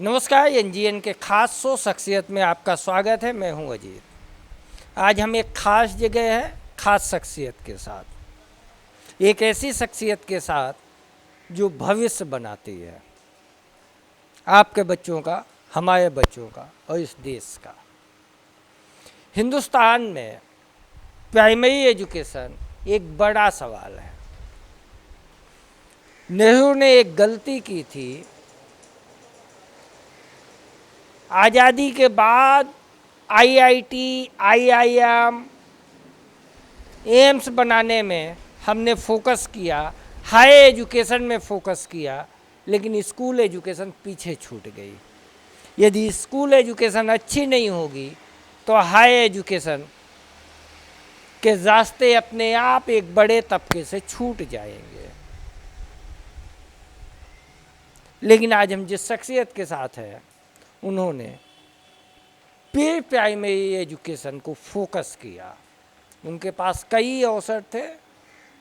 नमस्कार, एनजीएन के खास शो शख्सियत में आपका स्वागत है। मैं हूं अजीत। आज हम एक खास जगह है, खास शख्सियत के साथ, एक ऐसी शख्सियत के साथ जो भविष्य बनाती है आपके बच्चों का, हमारे बच्चों का और इस देश का। हिंदुस्तान में प्राइमरी एजुकेशन एक बड़ा सवाल है। नेहरू ने एक गलती की थी। आज़ादी के बाद आईआईटी, आईआईएम, एम्स बनाने में हमने फोकस किया, हाई एजुकेशन में फोकस किया, लेकिन स्कूल एजुकेशन पीछे छूट गई। यदि स्कूल एजुकेशन अच्छी नहीं होगी तो हाई एजुकेशन के रास्ते अपने आप एक बड़े तबके से छूट जाएंगे। लेकिन आज हम जिस शख्सियत के साथ हैं, उन्होंने प्री प्राइमरी एजुकेशन को फोकस किया। उनके पास कई अवसर थे,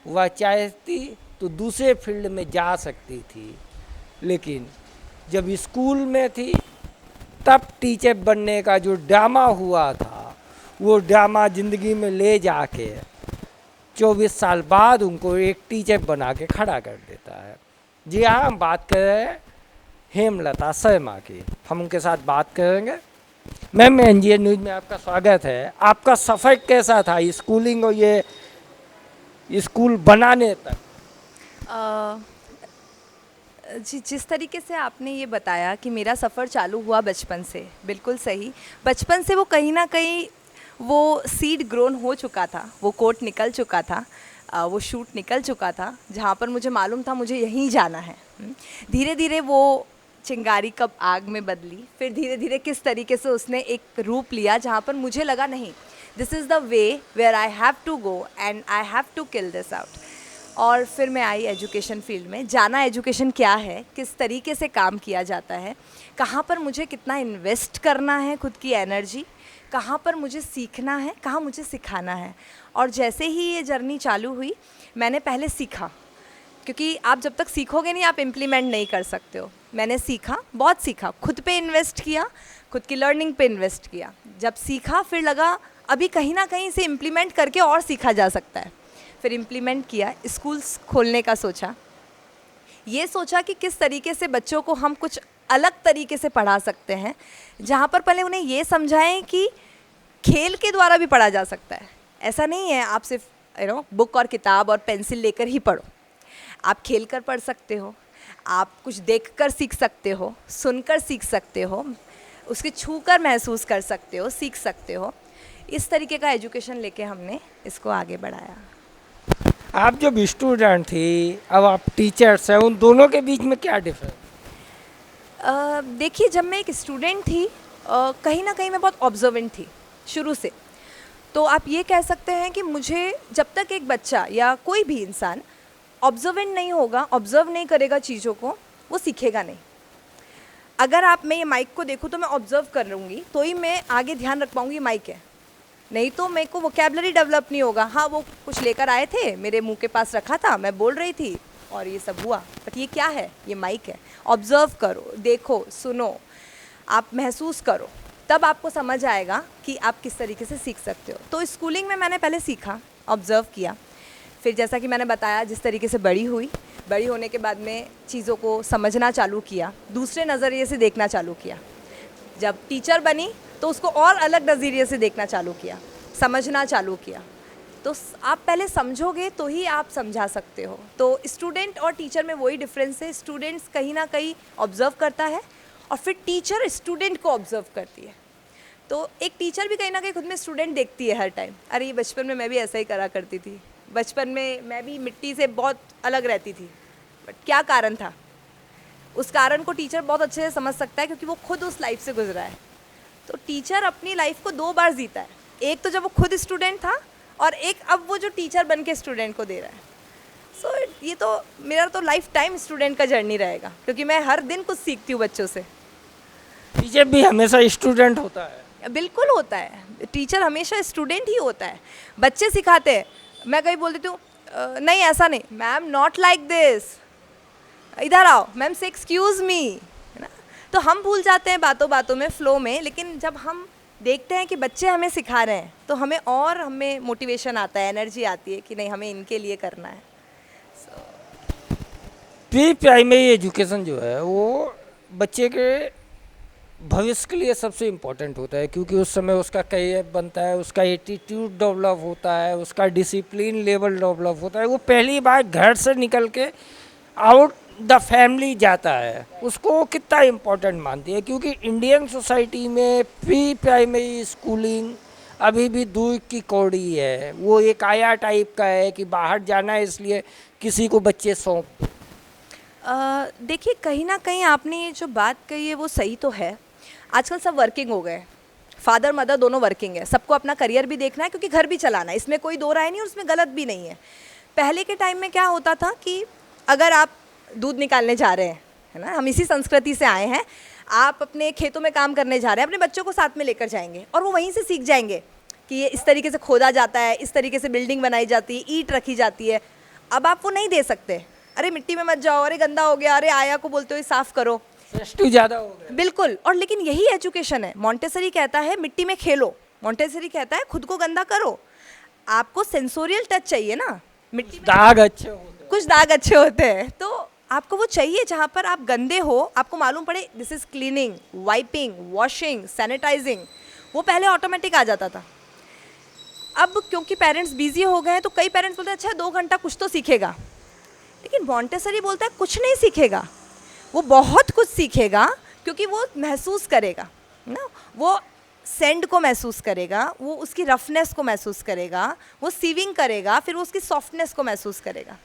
वह चाहती तो दूसरे फील्ड में जा सकती थी, लेकिन जब स्कूल में थी तब टीचर बनने का जो ड्रामा हुआ था, वो ड्रामा ज़िंदगी में ले जाके 24 साल बाद उनको एक टीचर बना के खड़ा कर देता है। जी हाँ, हम बात कर रहे हैं हेमलता शर्मा की। हम उनके साथ बात करेंगे। मैम, एनजीएन न्यूज़ में आपका स्वागत है। आपका सफ़र कैसा था स्कूलिंग और ये स्कूल बनाने तक? जी, जिस तरीके से आपने ये बताया कि मेरा सफ़र चालू हुआ बचपन से, बिल्कुल सही। बचपन से वो कहीं ना कहीं वो सीड ग्रोन हो चुका था, वो कोट निकल चुका था, वो शूट निकल चुका था, जहाँ पर मुझे मालूम था मुझे यहीं जाना है। धीरे धीरे वो चिंगारी कब आग में बदली, फिर धीरे धीरे किस तरीके से उसने एक रूप लिया जहाँ पर मुझे लगा नहीं, this is the way where I have to go and I have to kill this out. और फिर मैं आई एजुकेशन फील्ड में, जाना एजुकेशन क्या है, किस तरीके से काम किया जाता है, कहाँ पर मुझे कितना इन्वेस्ट करना है खुद की एनर्जी, कहाँ पर मुझे सीखना है, कहाँ मुझे सिखाना है। और जैसे ही ये जर्नी चालू हुई, मैंने पहले सीखा, क्योंकि आप जब तक सीखोगे नहीं आप इम्प्लीमेंट नहीं कर सकते हो। मैंने सीखा, बहुत सीखा, खुद पे इन्वेस्ट किया, खुद की लर्निंग पे इन्वेस्ट किया। जब सीखा फिर लगा अभी कहीं ना कहीं से इम्प्लीमेंट करके और सीखा जा सकता है। फिर इम्प्लीमेंट किया, स्कूल्स खोलने का सोचा, ये सोचा कि किस तरीके से बच्चों को हम कुछ अलग तरीके से पढ़ा सकते हैं, जहाँ पर पहले उन्हें ये समझाएं कि खेल के द्वारा भी पढ़ा जा सकता है। ऐसा नहीं है आप सिर्फ बुक और किताब और पेंसिल लेकर ही पढ़ो। आप खेल कर पढ़ सकते हो, आप कुछ देख कर सीख सकते हो, सुनकर सीख सकते हो, उसके छू कर महसूस कर सकते हो, सीख सकते हो। इस तरीके का एजुकेशन लेके हमने इसको आगे बढ़ाया। आप जब स्टूडेंट थी, अब आप टीचर्स हैं, उन दोनों के बीच में क्या डिफरेंस? देखिए, जब मैं एक स्टूडेंट थी कहीं ना कहीं मैं बहुत ऑब्जर्वेंट थी शुरू से। तो आप ये कह सकते हैं कि मुझे जब तक एक बच्चा या कोई भी इंसान ऑब्जर्वेंट नहीं होगा, ऑब्जर्व नहीं करेगा चीज़ों को, वो सीखेगा नहीं। अगर मैं ये माइक को देखूँ तो मैं ऑब्जर्व कर लूँगी तो ही मैं आगे ध्यान रख पाऊँगी माइक है, नहीं तो मेरे को वोकैबुलरी डेवलप नहीं होगा। हाँ, वो कुछ लेकर आए थे, मेरे मुंह के पास रखा था, मैं बोल रही थी और ये सब हुआ, बट ये क्या है, ये माइक है। ऑब्जर्व करो, देखो, सुनो, आप महसूस करो, तब आपको समझ आएगा कि आप किस तरीके से सीख सकते हो। तो स्कूलिंग में मैंने पहले सीखा, ऑब्जर्व किया, फिर जैसा कि मैंने बताया जिस तरीके से बड़ी होने के बाद में चीज़ों को समझना चालू किया, दूसरे नज़रिए से देखना चालू किया। जब टीचर बनी तो उसको और अलग नज़रिए से देखना चालू किया, समझना चालू किया। तो आप पहले समझोगे तो ही आप समझा सकते हो। तो स्टूडेंट और टीचर में वही डिफरेंस है। स्टूडेंट्स कहीं ना कहीं ऑब्जर्व करता है और फिर टीचर स्टूडेंट को ऑब्जर्व करती है। तो एक टीचर भी कहीं ना कहीं खुद में स्टूडेंट देखती है हर टाइम। अरे, ये बचपन में मैं भी ऐसा ही करा करती थी, बचपन में मैं भी मिट्टी से बहुत अलग रहती थी, बट क्या कारण था, उस कारण को टीचर बहुत अच्छे से समझ सकता है, क्योंकि वो खुद उस लाइफ से गुजरा है। तो टीचर अपनी लाइफ को 2 बार जीता है, एक तो जब वो खुद स्टूडेंट था और एक अब वो जो टीचर बन के स्टूडेंट को दे रहा है। सो ये तो मेरा तो लाइफ टाइम स्टूडेंट का जर्नी रहेगा, क्योंकि मैं हर दिन कुछ सीखती हूँ बच्चों से। टीचर भी हमेशा स्टूडेंट होता है? बिल्कुल होता है, टीचर हमेशा स्टूडेंट ही होता है। बच्चे सिखाते हैं, मैं कहीं बोल देती हूँ नहीं ऐसा नहीं, मैम नॉट लाइक दिस, इधर आओ, मैम से एक्सक्यूज़ मी, है ना। तो हम भूल जाते हैं बातों बातों में, फ्लो में, लेकिन जब हम देखते हैं कि बच्चे हमें सिखा रहे हैं तो हमें मोटिवेशन आता है, एनर्जी आती है कि नहीं, हमें इनके लिए करना है। प्री प्राइमरी एजुकेशन जो है वो बच्चे के भविष्य के लिए सबसे इम्पोर्टेंट होता है, क्योंकि उस समय उसका करियर बनता है, उसका एटीट्यूड डेवलप होता है, उसका डिसिप्लिन लेवल डेवलप होता है। वो पहली बार घर से निकल के आउट द फैमिली जाता है, उसको कितना इम्पोर्टेंट मानती है, क्योंकि इंडियन सोसाइटी में प्री प्राइमरी स्कूलिंग अभी भी दूर की कौड़ी है। वो एक आया टाइप का है कि बाहर जाना है इसलिए किसी को बच्चे सौंप। देखिए, कहीं ना कहीं आपने ये जो बात कही है वो सही तो है। आजकल सब वर्किंग हो गए, फादर मदर दोनों वर्किंग है, सबको अपना करियर भी देखना है क्योंकि घर भी चलाना है, इसमें कोई दो राय नहीं और उसमें गलत भी नहीं है। पहले के टाइम में क्या होता था कि अगर आप दूध निकालने जा रहे हैं, है ना, हम इसी संस्कृति से आए हैं, आप अपने खेतों में काम करने जा रहे हैं, अपने बच्चों को साथ में लेकर जाएंगे और वो वहीं से सीख जाएंगे कि ये इस तरीके से खोदा जाता है, इस तरीके से बिल्डिंग बनाई जाती है, ईंट रखी जाती है। अब आप वो नहीं दे सकते, अरे मिट्टी में मत जाओ, अरे गंदा हो गया, अरे आया को बोलते हो साफ करो, ज़्यादा हो गया। बिल्कुल। और लेकिन यही एजुकेशन है। मॉन्टेसरी कहता है मिट्टी में खेलो, मॉन्टेसरी कहता है खुद को गंदा करो। आपको सेंसोरियल टच चाहिए ना, मिट्टी में दाग अच्छे होते हैं, कुछ दाग अच्छे होते हैं, तो आपको वो चाहिए जहाँ पर आप गंदे हो, आपको मालूम पड़े this is cleaning, wiping, washing, sanitising. वो पहले ऑटोमेटिक आ जाता था। अब क्योंकि पेरेंट्स बिजी हो गए हैं तो कई पेरेंट्स बोलते हैं अच्छा 2 घंटा कुछ तो सीखेगा, लेकिन मॉन्टेसरी बोलता है कुछ नहीं सीखेगा, वो बहुत कुछ सीखेगा, क्योंकि वो महसूस करेगा ना, वो सेंड को महसूस करेगा, वो उसकी रफनेस को महसूस करेगा, वो सीविंग करेगा, फिर वो उसकी सॉफ्टनेस को महसूस करेगा,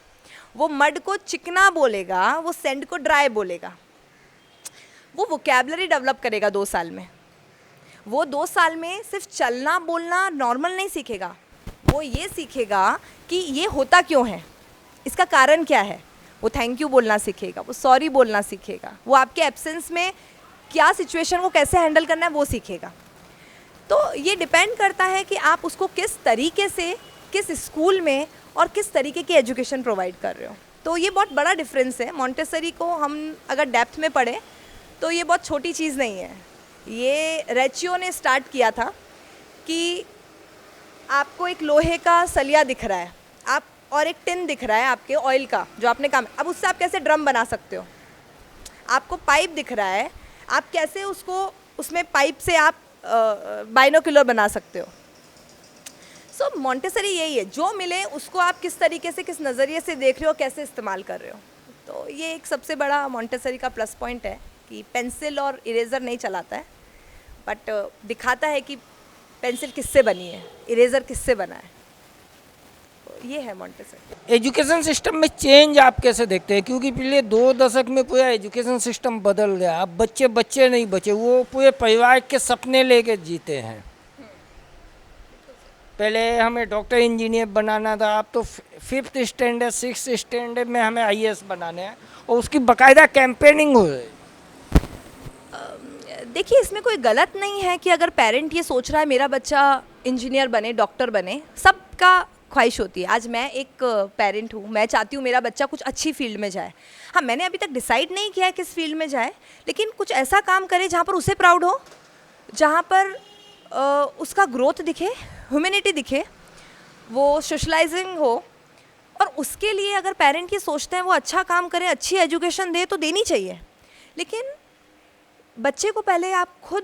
वो मड को चिकना बोलेगा, वो सेंड को ड्राई बोलेगा। वो वोकैबलरी डेवलप करेगा 2 साल में। वो 2 साल में सिर्फ चलना बोलना नॉर्मल नहीं सीखेगा, वो ये सीखेगा कि ये होता क्यों है, इसका कारण क्या है। वो थैंक यू बोलना सीखेगा, वो सॉरी बोलना सीखेगा, वो आपके एब्सेंस में क्या सिचुएशन वो कैसे हैंडल करना है वो सीखेगा। तो ये डिपेंड करता है कि आप उसको किस तरीके से, किस स्कूल में और किस तरीके की एजुकेशन प्रोवाइड कर रहे हो। तो ये बहुत बड़ा डिफरेंस है। मॉन्टेसरी को हम अगर डेप्थ में पढ़ें तो ये बहुत छोटी चीज़ नहीं है। ये रेचियो ने स्टार्ट किया था कि आपको एक लोहे का सलिया दिख रहा है, आप और एक टिन दिख रहा है आपके ऑयल का जो आपने काम, अब उससे आप कैसे ड्रम बना सकते हो। आपको पाइप दिख रहा है, आप कैसे उसको, उसमें पाइप से आप बाइनोक्यूलर बना सकते हो। सो मॉन्टेसरी यही है, जो मिले उसको आप किस तरीके से, किस नज़रिए से देख रहे हो, कैसे इस्तेमाल कर रहे हो। तो ये एक सबसे बड़ा मॉन्टेसरी का प्लस पॉइंट है कि पेंसिल और इरेज़र नहीं चलाता है, बट दिखाता है कि पेंसिल किससे बनी है, इरेज़र किससे बना है। ये है मॉन्टेसरी। एजुकेशन सिस्टम में चेंज आप कैसे देखते हैं, क्योंकि पिछले 2 दशक में पूरा एजुकेशन सिस्टम बदल गया। अब बच्चे बच्चे नहीं बचे, वो पूरे परिवार के सपने लेके जीते हैं। पहले हमें डॉक्टर इंजीनियर बनाना था, अब तो 5th स्टैंडर्ड 6th स्टैंडर्ड में हमें IAS बनाने हैं और उसकी बाकायदा कैंपेनिंग हो रही है। देखिए, इसमें कोई गलत नहीं है कि अगर पेरेंट ये सोच रहा है मेरा बच्चा इंजीनियर बने, डॉक्टर बने, सबका ख्वाहिश होती है। आज मैं एक पेरेंट हूँ, मैं चाहती हूँ मेरा बच्चा कुछ अच्छी फील्ड में जाए। हाँ, मैंने अभी तक डिसाइड नहीं किया है किस फील्ड में जाए, लेकिन कुछ ऐसा काम करे जहाँ पर उसे प्राउड हो, जहाँ पर उसका ग्रोथ दिखे, ह्यूमैनिटी दिखे, वो सोशलाइजिंग हो। और उसके लिए अगर पेरेंट ये सोचते हैं वो अच्छा काम करें, अच्छी एजुकेशन दे, तो देनी चाहिए। लेकिन बच्चे को पहले आप खुद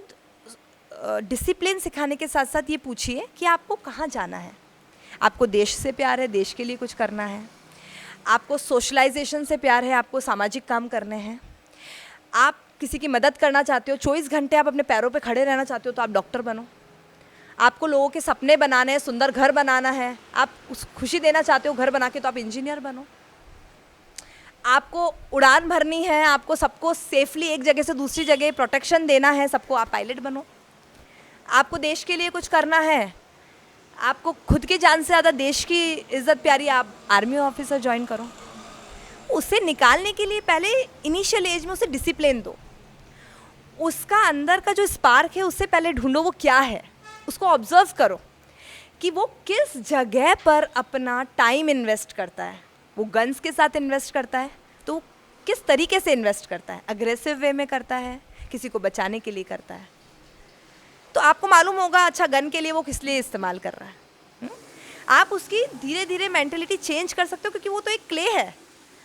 डिसिप्लिन सिखाने के साथ साथ ये पूछिए कि आपको कहाँ जाना है। आपको देश से प्यार है, देश के लिए कुछ करना है, आपको सोशलाइजेशन से प्यार है, आपको सामाजिक काम करने हैं, आप किसी की मदद करना चाहते हो, 24 घंटे आप अपने पैरों पे खड़े रहना चाहते हो तो आप डॉक्टर बनो। आपको लोगों के सपने बनाने हैं, सुंदर घर बनाना है, आप उस खुशी देना चाहते हो घर बना के, तो आप इंजीनियर बनो। आपको उड़ान भरनी है, आपको सबको सेफली एक जगह से दूसरी जगह प्रोटेक्शन देना है सबको, आप पायलट बनो। आपको देश के लिए कुछ करना है, आपको खुद की जान से ज़्यादा देश की इज़्ज़त प्यारी, आप आर्मी ऑफिसर ज्वाइन करो। उसे निकालने के लिए पहले इनिशियल एज में उसे डिसिप्लिन दो, उसका अंदर का जो स्पार्क है उससे पहले ढूंढो वो क्या है, उसको ऑब्जर्व करो कि वो किस जगह पर अपना टाइम इन्वेस्ट करता है। वो गन्स के साथ इन्वेस्ट करता है तो किस तरीके से इन्वेस्ट करता है, अग्रेसिव वे में करता है किसी को बचाने के लिए करता है। तो आपको मालूम होगा अच्छा गन के लिए वो किस लिए इस्तेमाल कर रहा है। आप उसकी धीरे धीरे मेंटेलिटी चेंज कर सकते हो, क्योंकि वो तो एक क्ले है,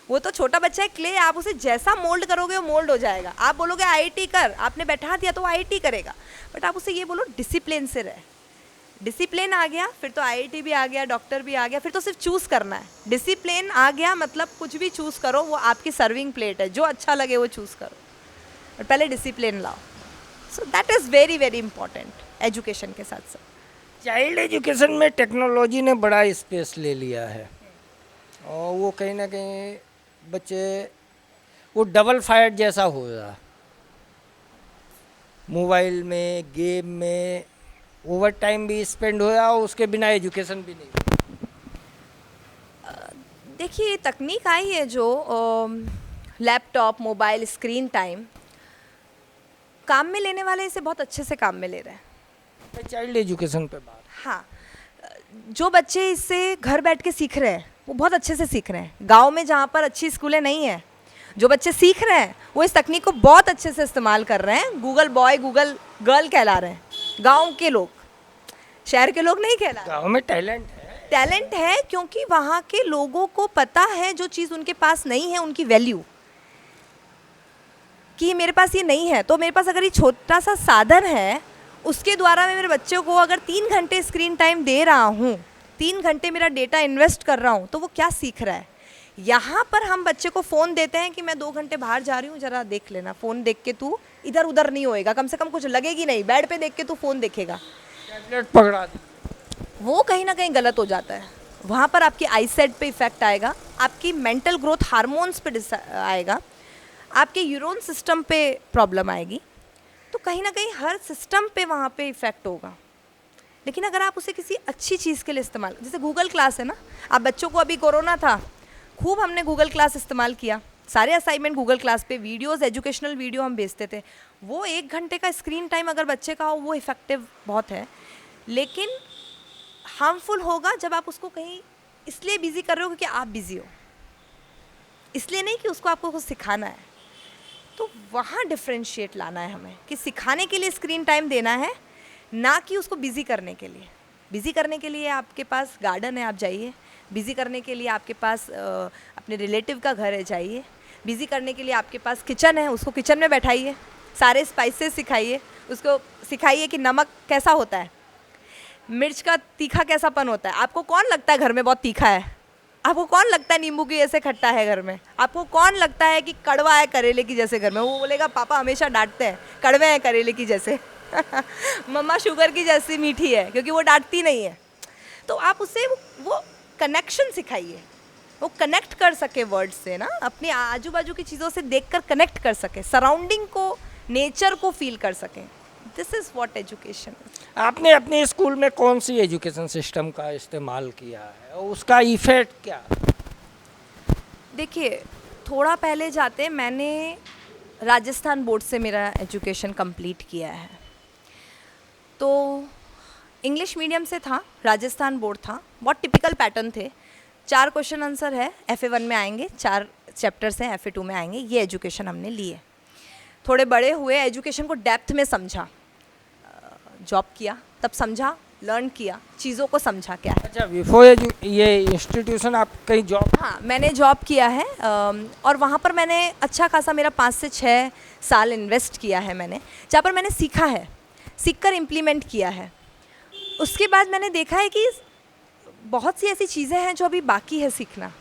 वो तो छोटा बच्चा है, क्ले। आप उसे जैसा मोल्ड करोगे वो मोल्ड हो जाएगा। आप बोलोगे आईआईटी कर, आपने बैठा दिया तो वो आईआईटी करेगा, बट आप उसे ये बोलो डिसिप्लिन से रहे। डिसिप्लिन आ गया फिर तो आईआईटी भी आ गया, डॉक्टर भी आ गया, फिर तो सिर्फ चूज़ करना है। डिसिप्लिन आ गया मतलब कुछ भी चूज़ करो, वो आपकी सर्विंग प्लेट है, जो अच्छा लगे वो चूज़ करो, बट पहले डिसिप्लिन लाओ। So that is very very important education के साथ साथ। चाइल्ड एजुकेशन में टेक्नोलॉजी ने बड़ा स्पेस ले लिया है, और वो कहीं ना कहीं बच्चे वो डबल फायर जैसा हो रहा, मोबाइल में गेम में ओवर टाइम भी स्पेंड हो रहा और उसके बिना एजुकेशन भी नहीं। देखिए तकनीक आई है जो लैपटॉप मोबाइल स्क्रीन टाइम काम में लेने वाले इसे बहुत अच्छे से काम में ले रहे हैं। चाइल्ड एजुकेशन पे बात। हाँ, जो बच्चे इससे घर बैठ के सीख रहे हैं वो बहुत अच्छे से सीख रहे हैं। गांव में जहाँ पर अच्छी स्कूलें नहीं हैं, जो बच्चे सीख रहे हैं वो इस तकनीक को बहुत अच्छे से इस्तेमाल कर रहे हैं। गूगल बॉय गूगल गर्ल कहला रहे हैं गांव के लोग, शहर के लोग नहीं कहला। गाँव में टैलेंट है क्योंकि वहाँ के लोगों को पता है जो चीज़ उनके पास नहीं है उनकी वैल्यू, कि मेरे पास ये नहीं है तो मेरे पास अगर ये छोटा सा साधन है उसके द्वारा मैं मेरे बच्चों को अगर 3 घंटे स्क्रीन टाइम दे रहा हूँ, 3 घंटे मेरा डेटा इन्वेस्ट कर रहा हूँ, तो वो क्या सीख रहा है। यहाँ पर हम बच्चे को फ़ोन देते हैं कि मैं 2 घंटे बाहर जा रही हूँ, ज़रा देख लेना, फ़ोन देख के तू इधर उधर नहीं होएगा, कम से कम कुछ लगेगी नहीं, बेड पे देख के तू फ़ोन देखेगा, टैबलेट पकड़ा दी। वो कहीं ना कहीं गलत हो जाता है। वहाँ पर आपकी आई सेट पे इफ़ेक्ट आएगा, आपकी मेंटल ग्रोथ हार्मोन्स पे आएगा, आपके यूरोन सिस्टम पे प्रॉब्लम आएगी, तो कहीं ना कहीं हर सिस्टम पे वहाँ पे इफ़ेक्ट होगा। लेकिन अगर आप उसे किसी अच्छी चीज़ के लिए इस्तेमाल, जैसे गूगल क्लास है ना, आप बच्चों को, अभी कोरोना था, खूब हमने गूगल क्लास इस्तेमाल किया, सारे असाइनमेंट गूगल क्लास पे, वीडियोस एजुकेशनल वीडियो हम भेजते थे। वो 1 घंटे का स्क्रीन टाइम अगर बच्चे का हो वो इफ़ेक्टिव बहुत है, लेकिन हार्मफुल होगा जब आप उसको कहीं इसलिए बिज़ी कर रहे हो क्योंकि आप बिज़ी हो, इसलिए नहीं कि उसको आपको कुछ सिखाना है। तो वहाँ डिफ्रेंशिएट लाना है हमें कि सिखाने के लिए स्क्रीन टाइम देना है, ना कि उसको बिज़ी करने के लिए। बिज़ी करने के लिए आपके पास गार्डन है, आप जाइए। बिज़ी करने के लिए आपके पास अपने रिलेटिव का घर है, जाइए। बिज़ी करने के लिए आपके पास किचन है, उसको किचन में बैठाइए, सारे स्पाइसेस सिखाइए, उसको सिखाइए कि नमक कैसा होता है, मिर्च का तीखा कैसापन होता है। आपको कौन लगता है घर में बहुत तीखा है? आपको कौन लगता है नींबू की ऐसे खट्टा है घर में? आपको कौन लगता है कि कड़वा है करेले की जैसे घर में? वो बोलेगा पापा हमेशा डांटते हैं कड़वे हैं करेले की जैसे मम्मा शुगर की जैसी मीठी है, क्योंकि वो डांटती नहीं है। तो आप उससे वो कनेक्शन सिखाइए, वो कनेक्ट कर सके वर्ड से ना, अपने आजू बाजू की चीज़ों से देखकर कनेक्ट कर सके, सराउंडिंग को, नेचर को फील कर सकें। This is what education. आपने अपने स्कूल में कौन सी एजुकेशन सिस्टम का इस्तेमाल किया है और उसका इफेक्ट क्या? देखिए थोड़ा पहले जाते, मैंने राजस्थान बोर्ड से मेरा एजुकेशन कंप्लीट किया है, तो इंग्लिश मीडियम से था, राजस्थान बोर्ड था, बहुत टिपिकल पैटर्न थे। 4 क्वेश्चन आंसर है, FA1 में आएंगे, 4 चैप्टर्स हैं, FA2 में आएंगे। ये एजुकेशन हमने लिए। थोड़े बड़े हुए, एजुकेशन को डेप्थ में समझा, जॉब किया, तब समझा, लर्न किया, चीज़ों को समझा क्या है। अच्छा, बिफोर ये इंस्टीट्यूशन आप कहीं जॉब? हाँ, मैंने जॉब किया है, और वहाँ पर मैंने अच्छा खासा मेरा 5 से 6 साल इन्वेस्ट किया है मैंने, जहाँ पर मैंने सीखा है, सीख कर इम्प्लीमेंट किया है। उसके बाद मैंने देखा है कि बहुत सी ऐसी चीज़ें हैं जो अभी बाकी है सीखना।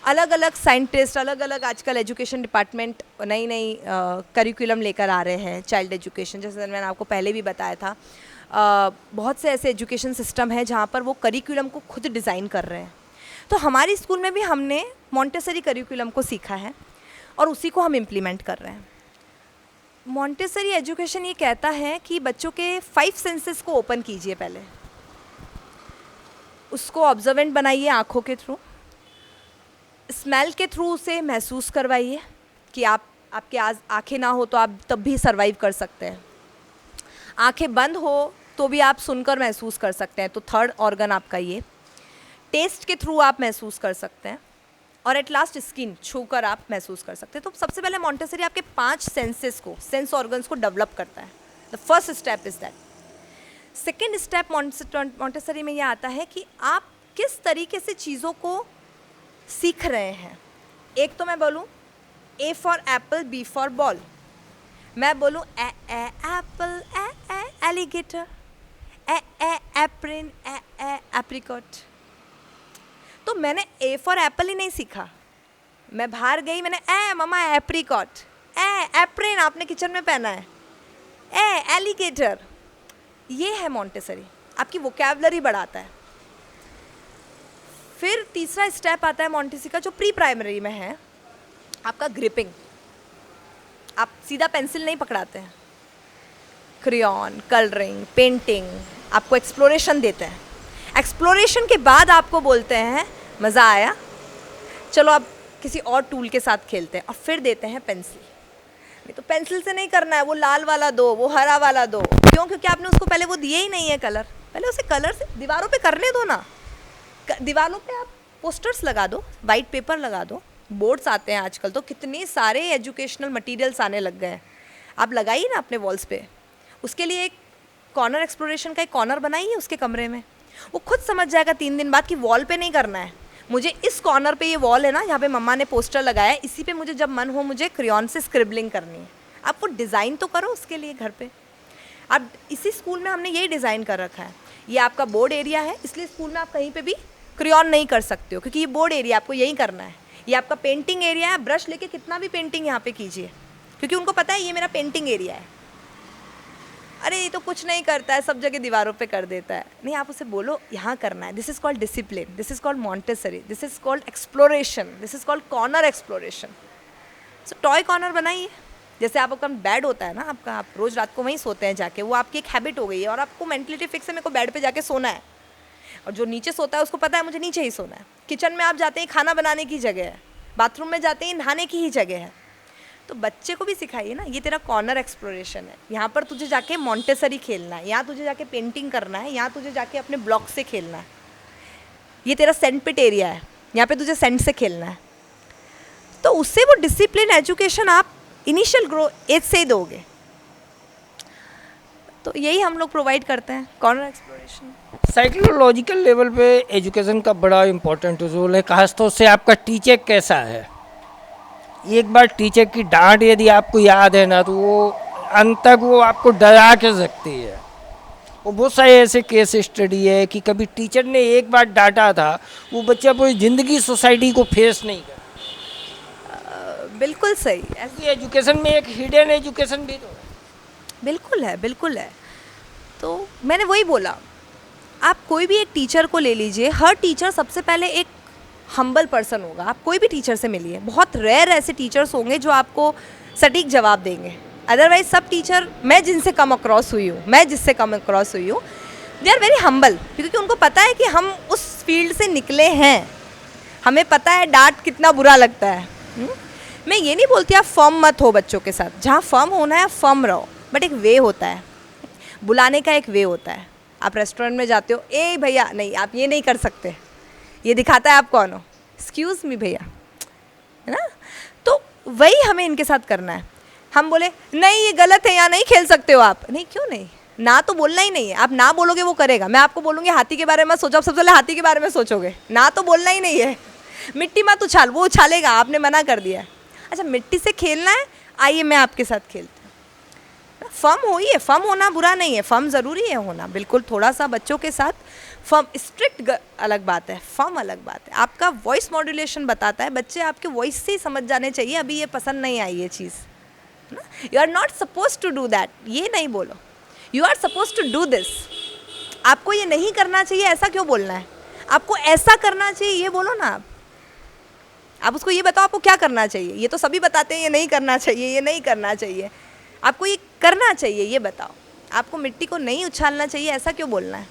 अलग अलग साइंटिस्ट, अलग अलग आजकल एजुकेशन डिपार्टमेंट नई नई करिकुलम लेकर आ रहे हैं, चाइल्ड एजुकेशन, जैसे मैंने आपको पहले भी बताया था। बहुत से ऐसे एजुकेशन सिस्टम है जहाँ पर वो करिकुलम को खुद डिज़ाइन कर रहे हैं। तो हमारी स्कूल में भी हमने मॉन्टेसरी करिकुलम को सीखा है और उसी को हम इम्प्लीमेंट कर रहे हैं। मॉन्टेसरी एजुकेशन ये कहता है कि बच्चों के 5 सेंसेस को ओपन कीजिए, पहले उसको ऑब्जर्वेंट बनाइए आँखों के थ्रू, स्मेल के थ्रू उसे महसूस करवाइए कि आपके आँखें ना हो तो आप तब भी सर्वाइव कर सकते हैं, आँखें बंद हो तो भी आप सुनकर महसूस कर सकते हैं, तो 3rd ऑर्गन आपका ये। टेस्ट के थ्रू आप महसूस कर सकते हैं, और एट लास्ट स्किन छूकर आप महसूस कर सकते हैं। तो सबसे पहले मॉन्टेसरी आपके 5 सेंसेस को, सेंस ऑर्गन्स को डेवलप करता है। The first step is that. Second step Montessori में यह आता है कि आप किस तरीके से चीज़ों को सीख रहे हैं। एक तो मैं बोलूँ A for Apple, B for ball. मैं बोलूँ एप्पल, एलिगेटर, एप्रिन, एप्रिकॉट। तो मैंने A फॉर एप्पल ही नहीं सीखा। मैं बाहर गई, मैंने मम्मा एप्रिकॉट, एप्रिन आपने किचन में पहना है, एलिगेटर। ये है मॉन्टेसरी, आपकी वोकैबुलरी बढ़ाता है। फिर तीसरा स्टेप आता है मॉन्टेसरी का जो प्री प्राइमरी में है, आपका ग्रिपिंग। आप सीधा पेंसिल नहीं पकड़ाते हैं, क्रेयॉन, कलरिंग, पेंटिंग, आपको एक्सप्लोरेशन देते हैं। एक्सप्लोरेशन के बाद आपको बोलते हैं मज़ा आया, चलो अब किसी और टूल के साथ खेलते हैं, और फिर देते हैं पेंसिल। नहीं तो पेंसिल से नहीं करना है, वो लाल वाला दो, वो हरा वाला दो। क्यों? क्योंकि आपने उसको पहले वो दिए ही नहीं है कलर। पहले उसे कलर से दीवारों पे करने दो ना। दीवारों पे आप पोस्टर्स लगा दो, वाइट पेपर लगा दो, बोर्ड्स आते हैं आजकल तो, कितने सारे एजुकेशनल मटेरियल्स आने लग गए हैं। आप लगाइए ना अपने वॉल्स पे। उसके लिए एक कॉर्नर एक्सप्लोरेशन का एक कॉर्नर बनाइए उसके कमरे में। वो खुद समझ जाएगा 3 दिन बाद कि वॉल पे नहीं करना है, मुझे इस कॉर्नर पे ये वॉल है ना, यहाँ पे मम्मा ने पोस्टर लगाया है, इसी पे मुझे जब मन हो मुझे क्रेयॉन से स्क्रिबलिंग करनी है। आप वो डिज़ाइन तो करो उसके लिए घर पे। अब इसी स्कूल में हमने यही डिज़ाइन कर रखा है। ये आपका बोर्ड एरिया है, इसलिए स्कूल में आप कहीं पे भी क्रेयॉन नहीं कर सकते हो, क्योंकि ये बोर्ड एरिया आपको यही करना है। ये आपका पेंटिंग एरिया है, ब्रश लेके कितना भी पेंटिंग यहाँ पे कीजिए, क्योंकि उनको पता है ये मेरा पेंटिंग एरिया है। अरे ये तो कुछ नहीं करता है, सब जगह दीवारों पे कर देता है। नहीं, आप उसे बोलो यहाँ करना है। This is called discipline, this is called Montessori, this is called exploration, this is called corner exploration. So toy corner बनाइए। जैसे आपका बेड होता है ना आपका, आप रोज़ रात को वहीं सोते हैं जाके, वो आपकी एक हैबिट हो गई है, और आपको मेंटलिटी फिक्स है मेरे को बेड पे जाके सोना है। और जो नीचे सोता है उसको पता है मुझे नीचे ही सोना है। किचन में आप जाते हैं खाना बनाने की जगह है, बाथरूम में जाते हैं नहाने की ही जगह है। तो बच्चे को भी सिखाइए ना, ये तेरा कॉर्नर एक्सप्लोरेशन है, यहाँ पर तुझे जाके मॉन्टेसरी खेलना है, यहाँ तुझे जाके पेंटिंग करना है, यहाँ तुझे जाके अपने ब्लॉक से खेलना है। ये तेरा सैंडपिट एरिया है, यहाँ पे तुझे सैंड से खेलना है। तो उससे वो डिसिप्लिन एजुकेशन आप इनिशियल ग्रो एज से ही दोगे। तो यही हम लोग प्रोवाइड करते हैं, कॉर्नर एक्सप्लोरेशन। साइकोलॉजिकल लेवल पे एजुकेशन का बड़ा इम्पोर्टेंट रोल है, खासतौर से आपका टीचर कैसा है। एक बार टीचर की डांट यदि आपको याद है ना, तो वो अंत तक वो आपको डरा के सकती है। वो बहुत सारे ऐसे केस स्टडी है कि कभी टीचर ने एक बार डांटा था, वो बच्चा पूरी ज़िंदगी सोसाइटी को फेस नहीं कर। बिल्कुल सही। ऐसी एजुकेशन में एक हिडन एजुकेशन भी तो है। बिल्कुल है, बिल्कुल है। तो मैंने वही बोला, आप कोई भी एक टीचर को ले लीजिए, हर टीचर सबसे पहले एक हम्बल पर्सन होगा। आप कोई भी टीचर से मिलिए, बहुत रेयर ऐसे टीचर्स होंगे जो आपको सटीक जवाब देंगे। अदरवाइज सब टीचर, मैं जिनसे कम अक्रॉस हुई हूँ, मैं जिससे कम अक्रॉस हुई हूँ, दे आर वेरी हम्बल, क्योंकि उनको पता है कि हम उस फील्ड से निकले हैं, हमें पता है डांट कितना बुरा लगता है। मैं ये नहीं बोलती आप फर्म मत हो बच्चों के साथ, जहाँ फर्म होना है फर्म रहो, बट एक वे होता है, बुलाने का एक वे होता है। आप रेस्टोरेंट में जाते हो, ए भैया नहीं आप ये नहीं कर सकते, ये दिखाता है आप कौन हो, एक्सक्यूज़ मी भैया, है ना। तो वही हमें इनके साथ करना है। हम बोले नहीं ये गलत है, यहाँ नहीं खेल सकते हो आप, नहीं क्यों नहीं, ना तो बोलना ही नहीं है। आप ना बोलोगे वो करेगा। मैं आपको बोलूँगी हाथी के बारे में सोचो, आप सबसे पहले हाथी के बारे में सोचोगे, ना तो बोलना ही नहीं है। मिट्टी मत उछाल, वो उछालेगा, आपने मना कर दिया है। अच्छा मिट्टी से खेलना है, आइए मैं आपके साथ खेलती हूँ। फर्म होइए, फर्म होना बुरा नहीं है, फर्म ज़रूरी है होना, बिल्कुल। थोड़ा सा बच्चों के साथ फर्म, स्ट्रिक्ट अलग बात है, फर्म अलग बात है। आपका वॉइस मॉड्यूलेशन बताता है, बच्चे आपके वॉइस से ही समझ जाने चाहिए अभी ये पसंद नहीं आई ये चीज़, है ना। You are not suppose to do that, ये नहीं बोलो, you are suppose to do this. आपको ये नहीं करना चाहिए, ऐसा क्यों बोलना है, आपको ऐसा करना चाहिए ये बोलो ना। आप उसको ये बताओ आपको क्या करना चाहिए। ये तो सभी बताते हैं ये नहीं करना चाहिए, ये नहीं करना चाहिए, आपको ये करना चाहिए, ये बताओ। आपको मिट्टी को नहीं उछालना चाहिए, ऐसा क्यों बोलना है।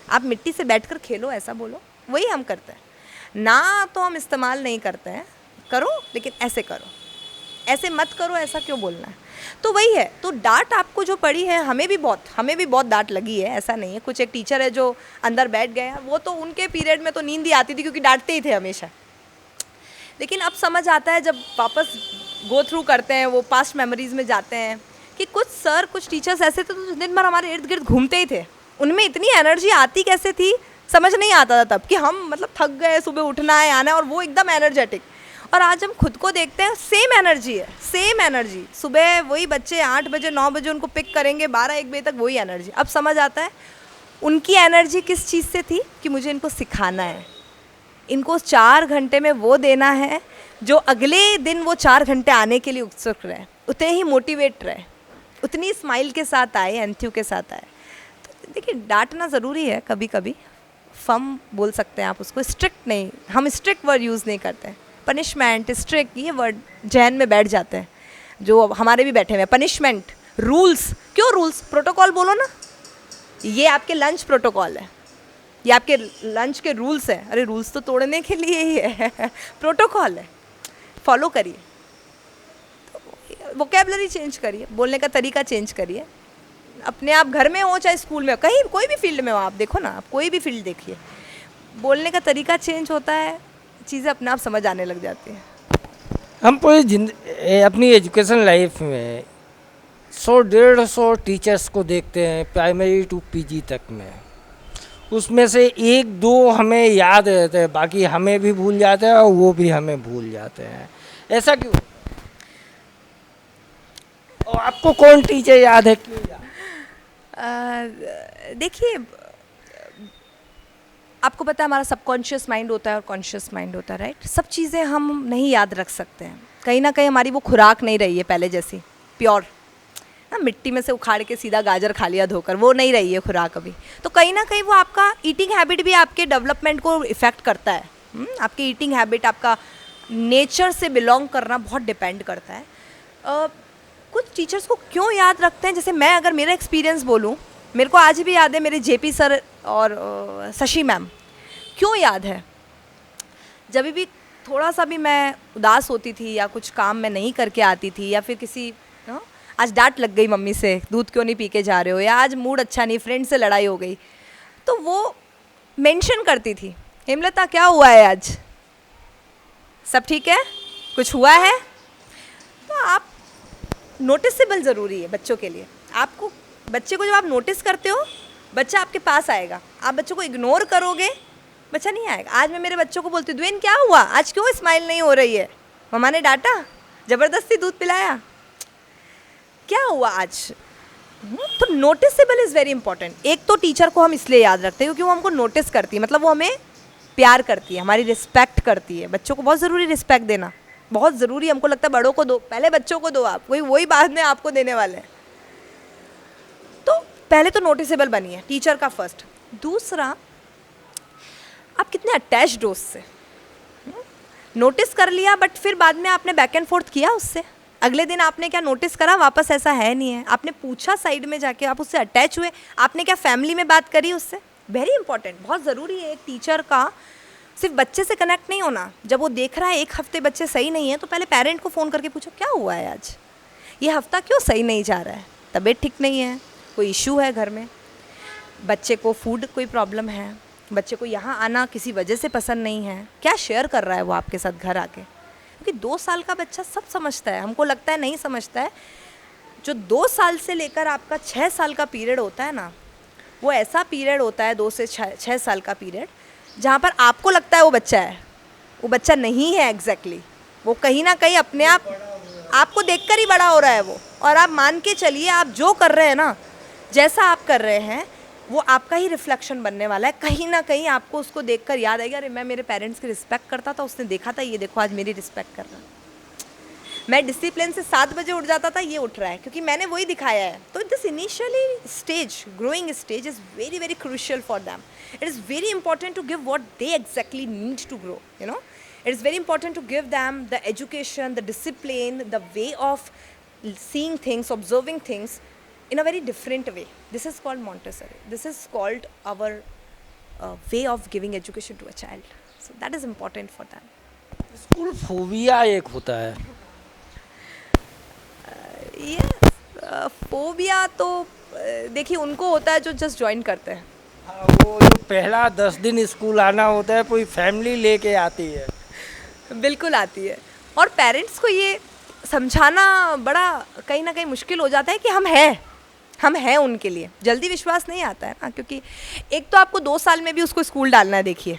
आप मिट्टी से बैठकर खेलो, ऐसा बोलो। वही हम करते हैं ना, तो हम इस्तेमाल नहीं करते हैं, करो लेकिन ऐसे करो, ऐसे मत करो, ऐसा क्यों बोलना है। तो वही है। तो डांट आपको जो पड़ी है, हमें भी बहुत डांट लगी है, ऐसा नहीं है। कुछ एक टीचर है जो अंदर बैठ गए हैं, वो तो उनके पीरियड में तो नींद ही आती थी, क्योंकि डांटते ही थे हमेशा। लेकिन अब समझ आता है जब वापस गो थ्रू करते हैं, वो पास्ट मेमोरीज में जाते हैं, कि कुछ सर कुछ टीचर्स ऐसे थे तो दिन भर हमारे इर्द गिर्द घूमते ही थे। उनमें इतनी एनर्जी आती कैसे थी समझ नहीं आता था तब, कि हम मतलब थक गए, सुबह उठना है आना है, और वो एकदम एनर्जेटिक। और आज हम खुद को देखते हैं, सेम एनर्जी है, सेम एनर्जी। सुबह वही बच्चे 8 बजे 9 बजे उनको पिक करेंगे, 12-1 बजे तक वही एनर्जी। अब समझ आता है उनकी एनर्जी किस चीज़ से थी, कि मुझे इनको सिखाना है, इनको 4 घंटे में वो देना है जो अगले दिन वो 4 घंटे आने के लिए उत्सुक रहे, उतने ही मोटिवेट रहे, उतनी स्माइल के साथ आए, एंथ्यू के साथ आए। तो देखिए डांटना ज़रूरी है, कभी कभी फम बोल सकते हैं आप उसको, स्ट्रिक्ट नहीं, हम स्ट्रिक्ट वर्ड यूज़ नहीं करते हैं। पनिशमेंट, स्ट्रिक्ट, ये वर्ड जहन में बैठ जाते हैं, जो हमारे भी बैठे हुए हैं। पनिशमेंट, रूल्स, क्यों रूल्स, प्रोटोकॉल बोलो ना, ये आपके लंच प्रोटोकॉल है, ये आपके लंच के रूल्स हैं। अरे रूल्स तो तोड़ने के लिए ही है प्रोटोकॉल है, फॉलो करिए। वोकेबलरी चेंज करिए, बोलने का तरीका चेंज करिए, अपने आप घर में हो चाहे स्कूल में हो, कहीं कोई भी फील्ड में हो, आप देखो ना, आप कोई भी फील्ड देखिए, बोलने का तरीका चेंज होता है, चीज़ें अपने आप समझ आने लग जाती हैं। हम पूरी अपनी एजुकेशन लाइफ में 100-150 टीचर्स को देखते हैं, प्राइमरी टू पीजी तक में। उसमें से 1-2 हमें याद रहते हैं, बाकी हमें भी भूल जाते हैं और वो भी हमें भूल जाते हैं। ऐसा क्यों? और आपको कौन टीचर याद है, क्यों याद? देखिए, आपको पता है हमारा सबकॉन्शियस माइंड होता है और कॉन्शियस माइंड होता है, राइट। सब चीज़ें हम नहीं याद रख सकते हैं, कहीं ना कहीं हमारी वो खुराक नहीं रही है पहले जैसी प्योर ना, मिट्टी में से उखाड़ के सीधा गाजर खा लिया धोकर, वो नहीं रही है खुराक अभी। तो कहीं ना कहीं वो आपका ईटिंग हैबिट भी आपके डेवलपमेंट को इफ़ेक्ट करता है। आपकी ईटिंग हैबिट, आपका नेचर से बिलोंग करना बहुत डिपेंड करता है। कुछ टीचर्स को क्यों याद रखते हैं, जैसे मैं अगर मेरा एक्सपीरियंस बोलूँ, मेरे को आज भी याद है मेरे जेपी सर और शशि मैम। क्यों याद है, जब भी थोड़ा सा भी मैं उदास होती थी या कुछ काम मैं नहीं करके आती थी, या फिर किसी आज डांट लग गई मम्मी से, दूध क्यों नहीं पी के जा रहे हो, या आज मूड अच्छा नहीं, फ्रेंड से लड़ाई हो गई, तो वो मेंशन करती थी, हेमलता क्या हुआ है आज, सब ठीक है, कुछ हुआ है। तो आप नोटिसेबल ज़रूरी है बच्चों के लिए। आपको बच्चे को जब आप नोटिस करते हो, बच्चा आपके पास आएगा। आप बच्चों को इग्नोर करोगे, बच्चा नहीं आएगा। आज मैं मेरे बच्चों को बोलती हूँ, द्वेन क्या हुआ आज, क्यों स्माइल नहीं हो रही है, मम्मा ने डांटा, ज़बरदस्ती दूध पिलाया, क्या हुआ आज। तो नोटिसेबल इज़ वेरी इंपॉर्टेंट। एक तो टीचर को हम इसलिए याद रखते हैं क्योंकि वो हमको नोटिस करती है, मतलब वो हमें प्यार करती है, हमारी रिस्पेक्ट करती है। बच्चों को बहुत ज़रूरी रिस्पेक्ट देना, बहुत ज़रूरी। हमको लगता है बड़ों को दो, पहले बच्चों को दो, आप वही बाद में आपको देने वाले हैं। तो पहले तो नोटिसेबल बनिए, टीचर का फर्स्ट। दूसरा, आप कितने अटैच्ड हो उससे, नोटिस कर लिया बट फिर बाद में आपने बैक एंड फोर्थ किया उससे, अगले दिन आपने क्या नोटिस करा, वापस ऐसा है नहीं है, आपने पूछा साइड में जाके, आप उससे अटैच हुए, आपने क्या फैमिली में बात करी उससे। वेरी इंपॉर्टेंट, बहुत ज़रूरी है एक टीचर का सिर्फ बच्चे से कनेक्ट नहीं होना। जब वो देख रहा है 1 हफ्ते बच्चे सही नहीं है, तो पहले पेरेंट को फ़ोन करके पूछो क्या हुआ है आज, ये हफ्ता क्यों सही नहीं जा रहा है, तबीयत ठीक नहीं है, कोई इशू है घर में, बच्चे को फूड कोई प्रॉब्लम है, बच्चे को यहाँ आना किसी वजह से पसंद नहीं है, क्या शेयर कर रहा है वो आपके साथ घर आके। क्योंकि 2 साल का बच्चा सब समझता है, हमको लगता है नहीं समझता है। जो 2 साल से लेकर आपका 6 साल का पीरियड होता है ना, वो ऐसा पीरियड होता है 2 से 6 साल का पीरियड, जहाँ पर आपको लगता है वो बच्चा है, वो बच्चा नहीं है एग्जैक्टली। वो कहीं ना कहीं अपने आप आपको देखकर ही बड़ा हो रहा है वो। और आप मान के चलिए, आप जो कर रहे हैं ना, जैसा आप कर रहे हैं, वो आपका ही रिफ्लेक्शन बनने वाला है। कहीं ना कहीं आपको उसको देखकर याद आएगा, अरे मैं मेरे पेरेंट्स की रिस्पेक्ट करता था, उसने देखा था, ये देखो आज मेरी रिस्पेक्ट कर रहा है। मैं डिसिप्लिन से 7 बजे उठ जाता था, ये उठ रहा है क्योंकि मैंने वही दिखाया है। तो this initially stage, growing stage is very very crucial for them. It is very important to give what they exactly need to grow, you know. It is very important to give them the education, the discipline, the way of seeing things, observing things in a very different way. This is called Montessori. This is called our way of giving education to a child. So that is important for them. School phobia एक होता है। ये phobia तो देखिए उनको होता है जो जस्ट ज्वाइन करते हैं। हाँ, वो जो पहला 10 दिन स्कूल आना होता है, पूरी फैमिली लेके आती है। बिल्कुल आती है। और पेरेंट्स को ये समझाना बड़ा कहीं ना कहीं मुश्किल हो जाता है कि हम हैं उनके लिए। जल्दी विश्वास नहीं आता है ना, क्योंकि एक तो आपको 2 साल में भी उसको स्कूल डालना है, देखिए,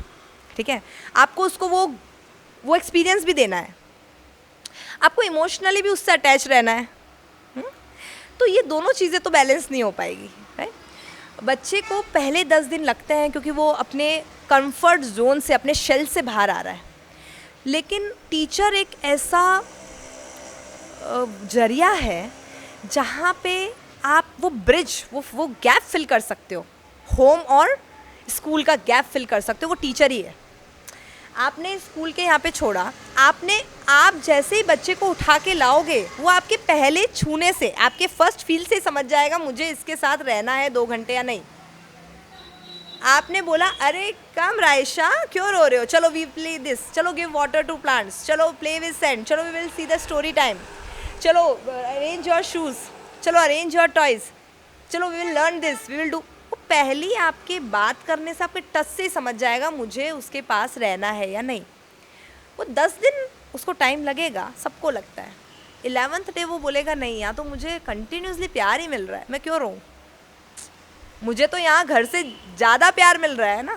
ठीक है, आपको उसको वो एक्सपीरियंस भी देना है, आपको इमोशनली भी उससे अटैच रहना है। तो ये दोनों चीज़ें तो बैलेंस नहीं हो पाएगी, राइट। बच्चे को पहले 10 दिन लगते हैं क्योंकि वो अपने कंफर्ट जोन से, अपने शेल से बाहर आ रहा है। लेकिन टीचर एक ऐसा जरिया है जहाँ पे आप वो ब्रिज, वो गैप फिल कर सकते हो, होम और स्कूल का गैप फिल कर सकते हो, वो टीचर ही है। आपने स्कूल के यहाँ पे छोड़ा, आप जैसे ही बच्चे को उठा के लाओगे, वो आपके पहले छूने से, आपके फर्स्ट फील से समझ जाएगा मुझे इसके साथ रहना है 2 घंटे या नहीं। आपने बोला अरे कम रायशा, क्यों रो रहे हो, चलो वी प्ले दिस, चलो गिव वाटर टू प्लांट्स, चलो प्ले विद सैंड, चलो we will see the story time, चलो अरेंज योर शूज़, चलो अरेंज योर टॉयज़, चलो we will learn this, we will do. वो पहली आपके बात करने से, आपके टच से ही समझ जाएगा मुझे उसके पास रहना है या नहीं। वो 10 दिन उसको टाइम लगेगा, सबको लगता है। 11th डे वो बोलेगा नहीं, यहाँ तो मुझे कंटिन्यूसली प्यार ही मिल रहा है, मैं क्यों रहूँ, मुझे तो यहाँ घर से ज़्यादा प्यार मिल रहा है ना,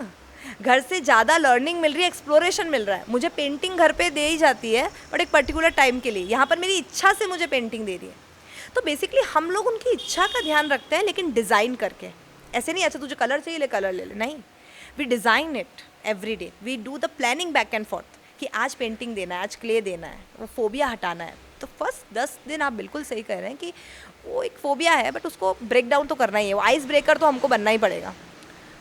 घर से ज़्यादा लर्निंग मिल रही है, एक्सप्लोरेशन मिल रहा है। मुझे पेंटिंग घर पे दे ही जाती है, बट एक पर्टिकुलर टाइम के लिए, यहाँ पर मेरी इच्छा से मुझे पेंटिंग दे रही है। तो बेसिकली हम लोग उनकी इच्छा का ध्यान रखते हैं, लेकिन डिज़ाइन करके। ऐसे नहीं अच्छा तुझे कलर चाहिए ले कलर ले ले, नहीं, we design it every day, we do the planning back and forth कि आज पेंटिंग देना है, आज क्ले देना है, वो फोबिया हटाना है। तो फर्स्ट 10 दिन आप बिल्कुल सही कह रहे हैं कि वो एक फोबिया है, बट उसको ब्रेक डाउन तो करना ही है, वो आइस ब्रेकर तो हमको बनना ही पड़ेगा।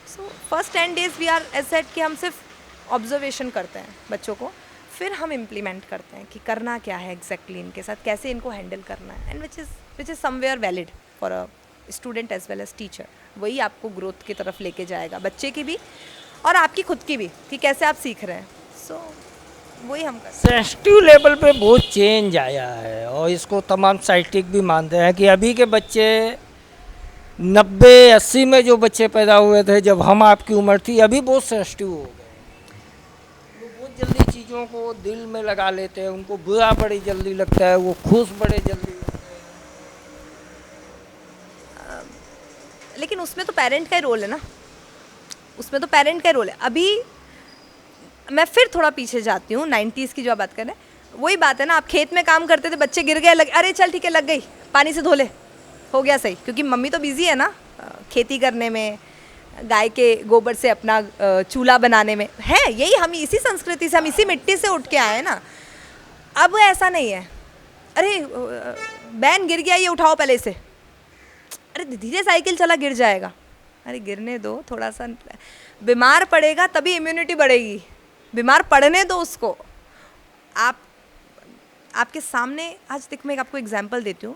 So first 10 days we are as set कि हम सिर्फ ऑब्जर्वेशन करते हैं बच्चों को, फिर हम इम्प्लीमेंट करते हैं कि करना क्या है एग्जैक्टली इनके साथ, कैसे इनको हैंडल करना है, and which is somewhere valid for a student as well as teacher. वही आपको ग्रोथ की तरफ लेके जाएगा, बच्चे की भी और आपकी खुद की भी, कि कैसे आप सीख रहे हैं। सो वही हम करते हैं। सेंसिटिव लेवल पे बहुत चेंज आया है, और इसको तमाम साइंटिस्ट भी मानते हैं कि अभी के बच्चे 90-80 में जो बच्चे पैदा हुए थे जब हम आपकी उम्र थी, अभी बहुत सेंसिटिव हो गए। वो बहुत जल्दी चीज़ों को दिल में लगा लेते हैं, उनको बुरा बड़ी जल्दी लगता है, वो खुश बड़े जल्दी लगते हैं। लेकिन उसमें तो पेरेंट का ही रोल है ना, उसमें तो पेरेंट का ही रोल है। अभी मैं फिर थोड़ा पीछे जाती हूँ, 90s की जो आप बात कर रहे हैं, वही बात है ना, आप खेत में काम करते थे, बच्चे गिर गए, अरे चल ठीक है लग गई, पानी से धो ले, हो गया सही, क्योंकि मम्मी तो बिजी है ना खेती करने में, गाय के गोबर से अपना चूल्हा बनाने में है। यही हम इसी संस्कृति से, हम इसी मिट्टी से उठ के आए हैं ना। अब ऐसा नहीं है, अरे बहन गिर गया, ये उठाओ पहले से, अरे धीरे साइकिल चला गिर जाएगा, अरे गिरने दो, थोड़ा सा बीमार पड़ेगा तभी इम्यूनिटी बढ़ेगी, बीमार पड़ने दो उसको। आपके सामने आज देख, मैं आपको एग्जांपल देती हूँ।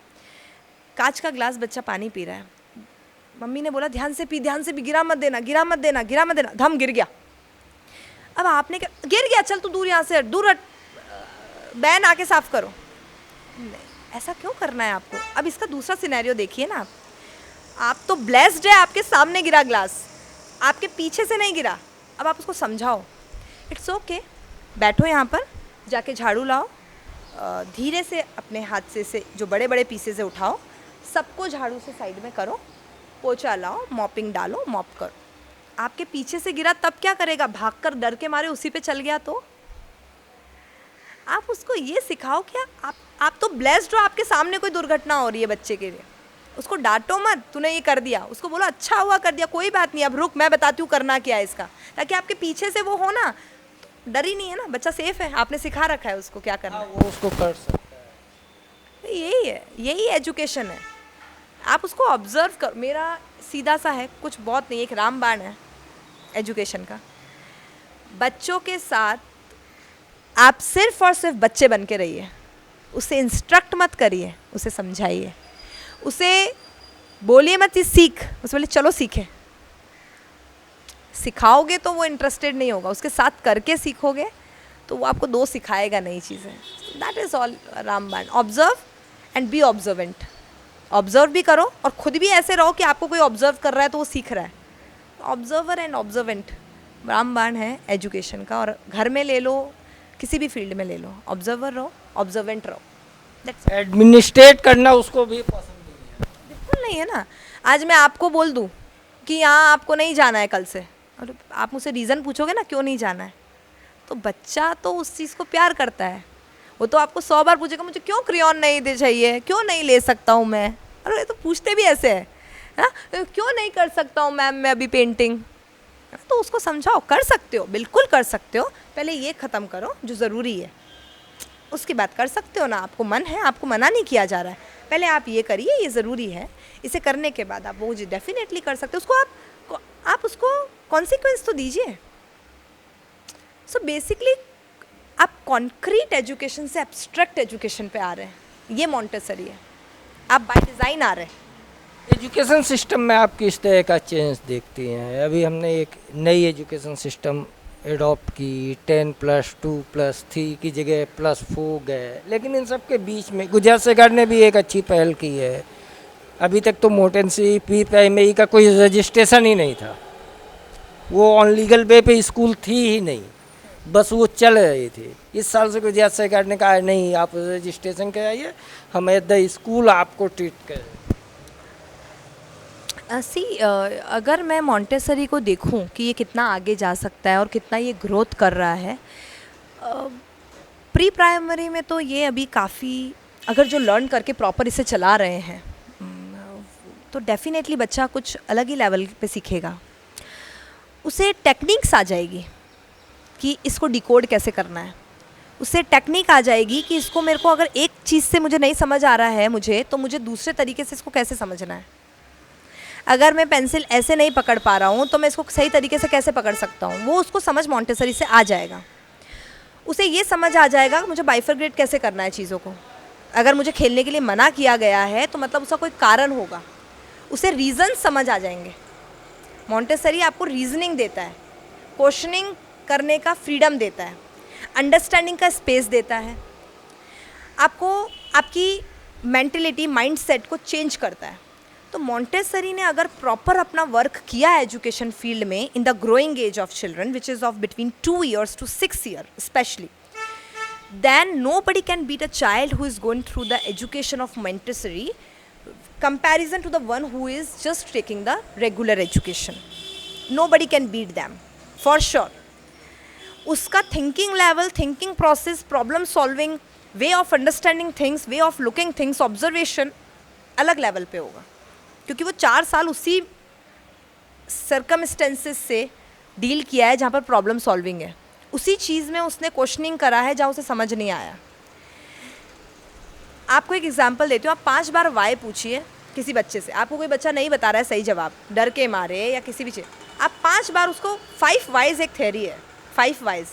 कांच का ग्लास, बच्चा पानी पी रहा है, मम्मी ने बोला ध्यान से पी, ध्यान से पी, गिरा मत देना, गिरा मत देना, गिरा मत देना, धम गिर गया। अब आपने क्या, गिर गया चल तू दूर, यहाँ से दूर हट, बैन आके साफ करो। नहीं, ऐसा क्यों करना है आपको? अब इसका दूसरा सिनेरियो देखिए ना, आप तो ब्लेस्ड है, आपके सामने गिरा ग्लास, आपके पीछे से नहीं गिरा। अब आप उसको समझाओ, इट्स ओके, बैठो यहाँ पर, जाके झाड़ू लाओ, धीरे से अपने हाथ से जो बड़े बड़े पीसे से उठाओ, सबको झाड़ू से साइड में करो, पोछा लाओ, मॉपिंग डालो, मॉप करो। आपके पीछे से गिरा तब क्या करेगा? भागकर डर के मारे उसी पे चल गया तो? आप उसको ये सिखाओ कि आप तो ब्लेस्ड हो, आपके सामने कोई दुर्घटना हो रही है बच्चे के लिए, उसको डांटो मत, तूने ये कर दिया, उसको बोलो अच्छा हुआ कर दिया, कोई बात नहीं, अब रुक मैं बताती हूँ करना क्या है इसका, ताकि आपके पीछे से वो हो ना, तो डर ही नहीं है ना, बच्चा सेफ है, आपने सिखा रखा है उसको क्या करना है, वो उसको कर सकता है। यही है, यही एजुकेशन है। आप उसको ऑब्जर्व कर, मेरा सीधा सा है, कुछ बहुत नहीं, एक रामबाण है एजुकेशन का। बच्चों के साथ आप सिर्फ और सिर्फ बच्चे बन के रहिए, उसे इंस्ट्रक्ट मत करिए, उसे समझाइए, उसे बोलिए मत ये सीख, उसे बोले चलो सीखे। सिखाओगे तो वो इंटरेस्टेड नहीं होगा, उसके साथ करके सीखोगे तो वो आपको दो सिखाएगा नई चीज़ें। दैट इज़ ऑल रामबाण। Observe and be observant. Observe भी करो और खुद भी ऐसे रहो कि आपको कोई ऑब्जर्व कर रहा है तो वो सीख रहा है। ऑब्जर्वर एंड ऑब्जर्वेंट रामबाण है एजुकेशन का। और घर में ले लो, किसी भी फील्ड में ले लो, ऑब्जर्वर रहो, ऑब्जर्वेंट रहो, दैट्स एडमिनिस्ट्रेट करना उसको भी पसंद नहीं है। बिल्कुल नहीं है ना। आज मैं आपको बोल दूँ कि यहाँ आपको नहीं जाना है कल से, और आप मुझसे रीज़न पूछोगे ना क्यों नहीं जाना है, तो बच्चा तो उस चीज़ को प्यार करता है, वो तो आपको 100 बार पूछेगा मुझे क्यों क्रेयॉन नहीं दे चाहिए, क्यों नहीं ले सकता हूँ मैं, अरे तो पूछते भी ऐसे है ना, क्यों नहीं कर सकता हूँ मैम मैं अभी पेंटिंग, तो उसको समझाओ कर सकते हो, बिल्कुल कर सकते हो, पहले ये ख़त्म करो जो ज़रूरी है, उसकी बात कर सकते हो ना, आपको मन है, आपको मना नहीं किया जा रहा है, पहले आप ये करिए, ये ज़रूरी है, इसे करने के बाद आप वो डेफिनेटली कर सकते हो, उसको आप उसको कॉन्सिक्वेंस तो दीजिए। सो बेसिकली आप कॉन्क्रीट एजुकेशन से एब्स्ट्रैक्ट एजुकेशन पे आ रहे हैं, ये मॉन्टेसरी है, आप बाय डिज़ाइन आ रहे हैं। एजुकेशन सिस्टम में आप किस तरह का चेंज देखती हैं? अभी हमने एक नई एजुकेशन सिस्टम एडॉप्ट की, 10+2+3 की जगह +4 गए, लेकिन इन सब के बीच में गुजरात सरकार ने भी एक अच्छी पहल की है। अभी तक तो मोटेंसी प्री प्राइमरी का कोई रजिस्ट्रेशन ही नहीं था, वो ऑन लीगल वे पे स्कूल थी ही नहीं, बस वो चल रही थी। इस साल से गुजरात सरकार ने कहा नहीं, आप रजिस्ट्रेशन कराइए, हम एट द स्कूल आपको ट्रीट करें। अगर मैं मॉन्टेसरी को देखूं कि ये कितना आगे जा सकता है और कितना ये ग्रोथ कर रहा है, प्री प्राइमरी में तो ये अभी काफ़ी, अगर जो लर्न करके प्रॉपर इसे चला रहे हैं तो डेफिनेटली बच्चा कुछ अलग ही लेवल पे सीखेगा, उसे टेक्निक्स आ जाएगी कि इसको डिकोड कैसे करना है, उससे टेक्निक आ जाएगी कि इसको मेरे को अगर एक चीज़ से मुझे नहीं समझ आ रहा है तो मुझे दूसरे तरीके से इसको कैसे समझना है, अगर मैं पेंसिल ऐसे नहीं पकड़ पा रहा हूँ तो मैं इसको सही तरीके से कैसे पकड़ सकता हूँ, वो उसको समझ मॉन्टेसरी से आ जाएगा। उसे ये समझ आ जाएगा मुझे बाइफरग्रेट कैसे करना है चीज़ों को, अगर मुझे खेलने के लिए मना किया गया है तो मतलब उसका कोई कारण होगा, उसे रीज़न समझ आ जाएंगे। मॉन्टेसरी आपको रीजनिंग देता है, क्वेश्चनिंग करने का फ्रीडम देता है, अंडरस्टैंडिंग का स्पेस देता है, आपको आपकी मेंटलिटी माइंडसेट को चेंज करता है। तो मॉन्टेसरी ने अगर प्रॉपर अपना वर्क किया है एजुकेशन फील्ड में in the growing age of children which is of between 2 years to 6 years specially, then nobody can beat a child who is going through the education of Montessori comparison to the one who is just taking the regular education. Nobody can beat them for sure. उसका thinking level, thinking process, problem solving, way of understanding things, way of looking things, observation अलग level पे होगा, क्योंकि वो 4 साल उसी circumstances से deal किया है जहाँ पर प्रॉब्लम सॉल्विंग है, उसी चीज़ में उसने क्वेश्चनिंग करा है जहाँ उसे समझ नहीं आया। आपको एक एग्जांपल देती हूँ, आप 5 बार वाई पूछिए किसी बच्चे से, आपको कोई बच्चा नहीं बता रहा है सही जवाब, डर के मारे या किसी भी चीज़, आप 5 बार उसको 5 वाइज, एक थ्योरी है 5 वाइज,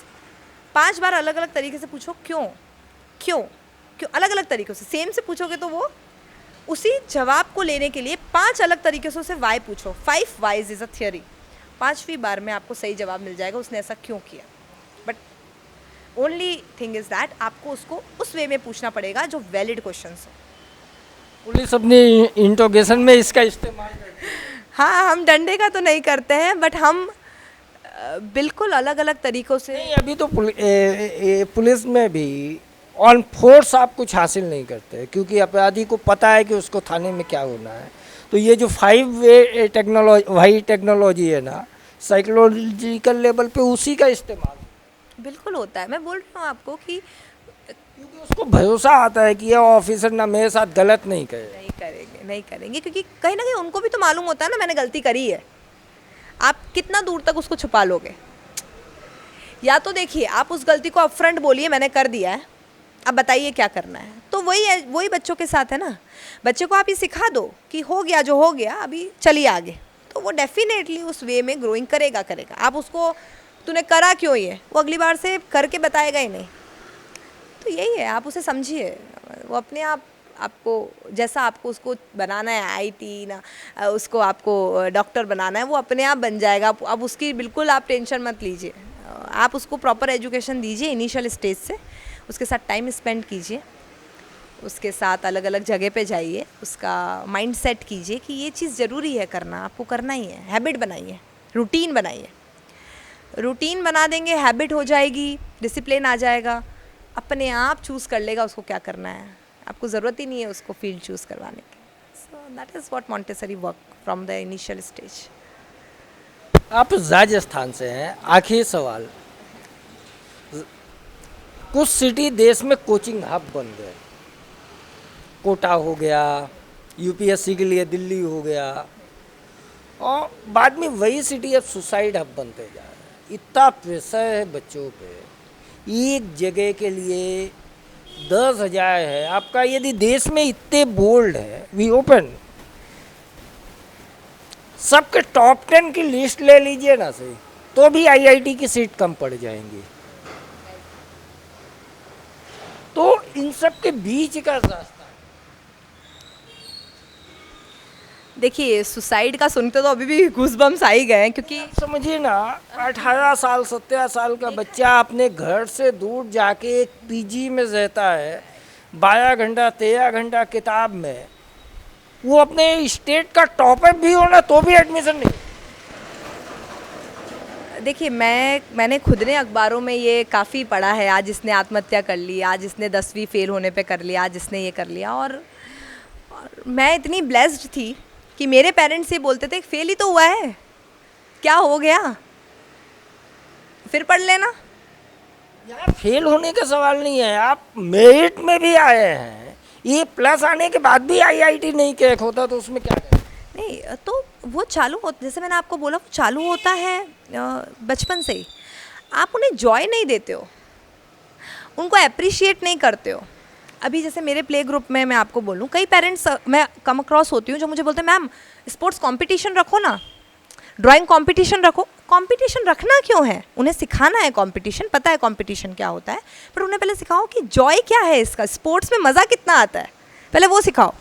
5 बार अलग अलग तरीके से पूछो क्यों क्यों क्यों, अलग अलग तरीक़ों से सेम से पूछोगे तो वो उसी जवाब को लेने के लिए 5 अलग तरीके से उसे वाई पूछो। 5 वाइज इज़ अ थ्योरी, 5वीं बार में आपको सही जवाब मिल जाएगा उसने ऐसा क्यों किया। But only thing is that आपको उसको उस वे में पूछना पड़ेगा जो वैलिड क्वेश्चंस हो। पुलिस अपनी इंट्रोगेशन में इसका इस्तेमाल करती है। हाँ, हम डंडे का तो नहीं करते हैं, बट हम बिल्कुल अलग अलग तरीक़ों से। नहीं, अभी तो पुलिस में भी ऑन फोर्स आप कुछ हासिल नहीं करते, क्योंकि अपराधी को पता है कि उसको थाने में क्या होना है। तो ये जो 5 वे टेक्नोलॉजी है ना, साइकोलॉजिकल लेवल पे उसी का इस्तेमाल बिल्कुल होता है। मैं बोल रही हूँ आपको कि क्योंकि उसको भरोसा आता है कि ये ऑफिसर ना मेरे साथ गलत नहीं करे। नहीं करेंगे, क्योंकि कहीं ना कहीं उनको भी तो मालूम होता है ना मैंने गलती करी है। आप कितना दूर तक उसको छुपा लोगे? या तो देखिए, आप उस गलती को अपफ्रंट बोलिए मैंने कर दिया है, अब बताइए क्या करना है। तो वही बच्चों के साथ है ना, बच्चे को आप ये सिखा दो कि हो गया जो हो गया, अभी चलिए आगे, तो वो डेफिनेटली उस वे में ग्रोइंग करेगा। आप उसको तूने करा क्यों ये, वो अगली बार से करके बताएगा ही नहीं। तो यही है, आप उसे समझिए, वो अपने आप आपको जैसा आपको उसको बनाना है आईटी ना, उसको आपको डॉक्टर बनाना है, वो अपने आप बन जाएगा। अब उसकी बिल्कुल आप टेंशन मत लीजिए, आप उसको प्रॉपर एजुकेशन दीजिए इनिशियल स्टेज से, उसके साथ टाइम स्पेंड कीजिए, उसके साथ अलग अलग जगह पे जाइए, उसका माइंड सेट कीजिए कि ये चीज़ ज़रूरी है करना, आपको करना ही है, हैबिट बनाइए, रूटीन बनाइए। रूटीन बना देंगे, हैबिट हो जाएगी, डिसिप्लिन आ जाएगा, अपने आप चूज़ कर लेगा उसको क्या करना है, आपको ज़रूरत ही नहीं है उसको फील्ड चूज़ करवाने की। So that is what Montessori work from the initial stage. आप राजस्थान से हैं, आखिरी सवाल, कुछ सिटी देश में कोचिंग हब बन गए, कोटा हो गया, यूपीएससी के लिए दिल्ली हो गया, और बाद में वही सिटी अब सुसाइड हब बनते जा रहे हैं। इतना प्रेशर है बच्चों पे, एक जगह के लिए 10,000 है। आपका यदि देश में इतने बोल्ड है, वी ओपन सबके टॉप 10 की लिस्ट ले लीजिए ना सही, तो भी आईआईटी की सीट कम पड़ जाएंगी। तो इन सब के बीच का रास्ता, देखिए सुसाइड का सुनते तो अभी भी गूज़बम्स आ ही गए हैं, क्योंकि समझिए ना 18 साल 17 साल का बच्चा अपने घर से दूर जाके एक पीजी में रहता है, 12 घंटा 13 घंटा किताब में, वो अपने स्टेट का टॉपर भी होना तो भी एडमिशन नहीं। देखिए मैंने खुद ने अखबारों में ये काफ़ी पढ़ा है, आज इसने आत्महत्या कर ली, आज इसने 10वीं फेल होने पे कर लिया, आज इसने ये कर लिया। और मैं इतनी ब्लेस्ड थी कि मेरे पेरेंट्स ये बोलते थे फेल ही तो हुआ है, क्या हो गया, फिर पढ़ लेना। यार फेल होने का सवाल नहीं है, आप मेरिट में भी आए हैं, ये प्लस आने के बाद भी आईआईटी नहीं क्रैक होता तो उसमें क्या करें? नहीं तो वो चालू हो, जैसे मैंने आपको बोला, वो चालू होता है बचपन से ही। आप उन्हें जॉय नहीं देते हो, उनको अप्रिशिएट नहीं करते हो। अभी जैसे मेरे प्ले ग्रुप में मैं आपको बोलूँ, कई पेरेंट्स मैं कम अक्रॉस होती हूँ जो मुझे बोलते हैं मैम स्पोर्ट्स कंपटीशन रखो ना, ड्राइंग कंपटीशन रखो। कंपटीशन रखना क्यों है? उन्हें सिखाना है कंपटीशन, पता है कंपटीशन क्या होता है, पर उन्हें पहले सिखाओ कि जॉय क्या है इसका, स्पोर्ट्स में मज़ा कितना आता है, पहले वो सिखाओ।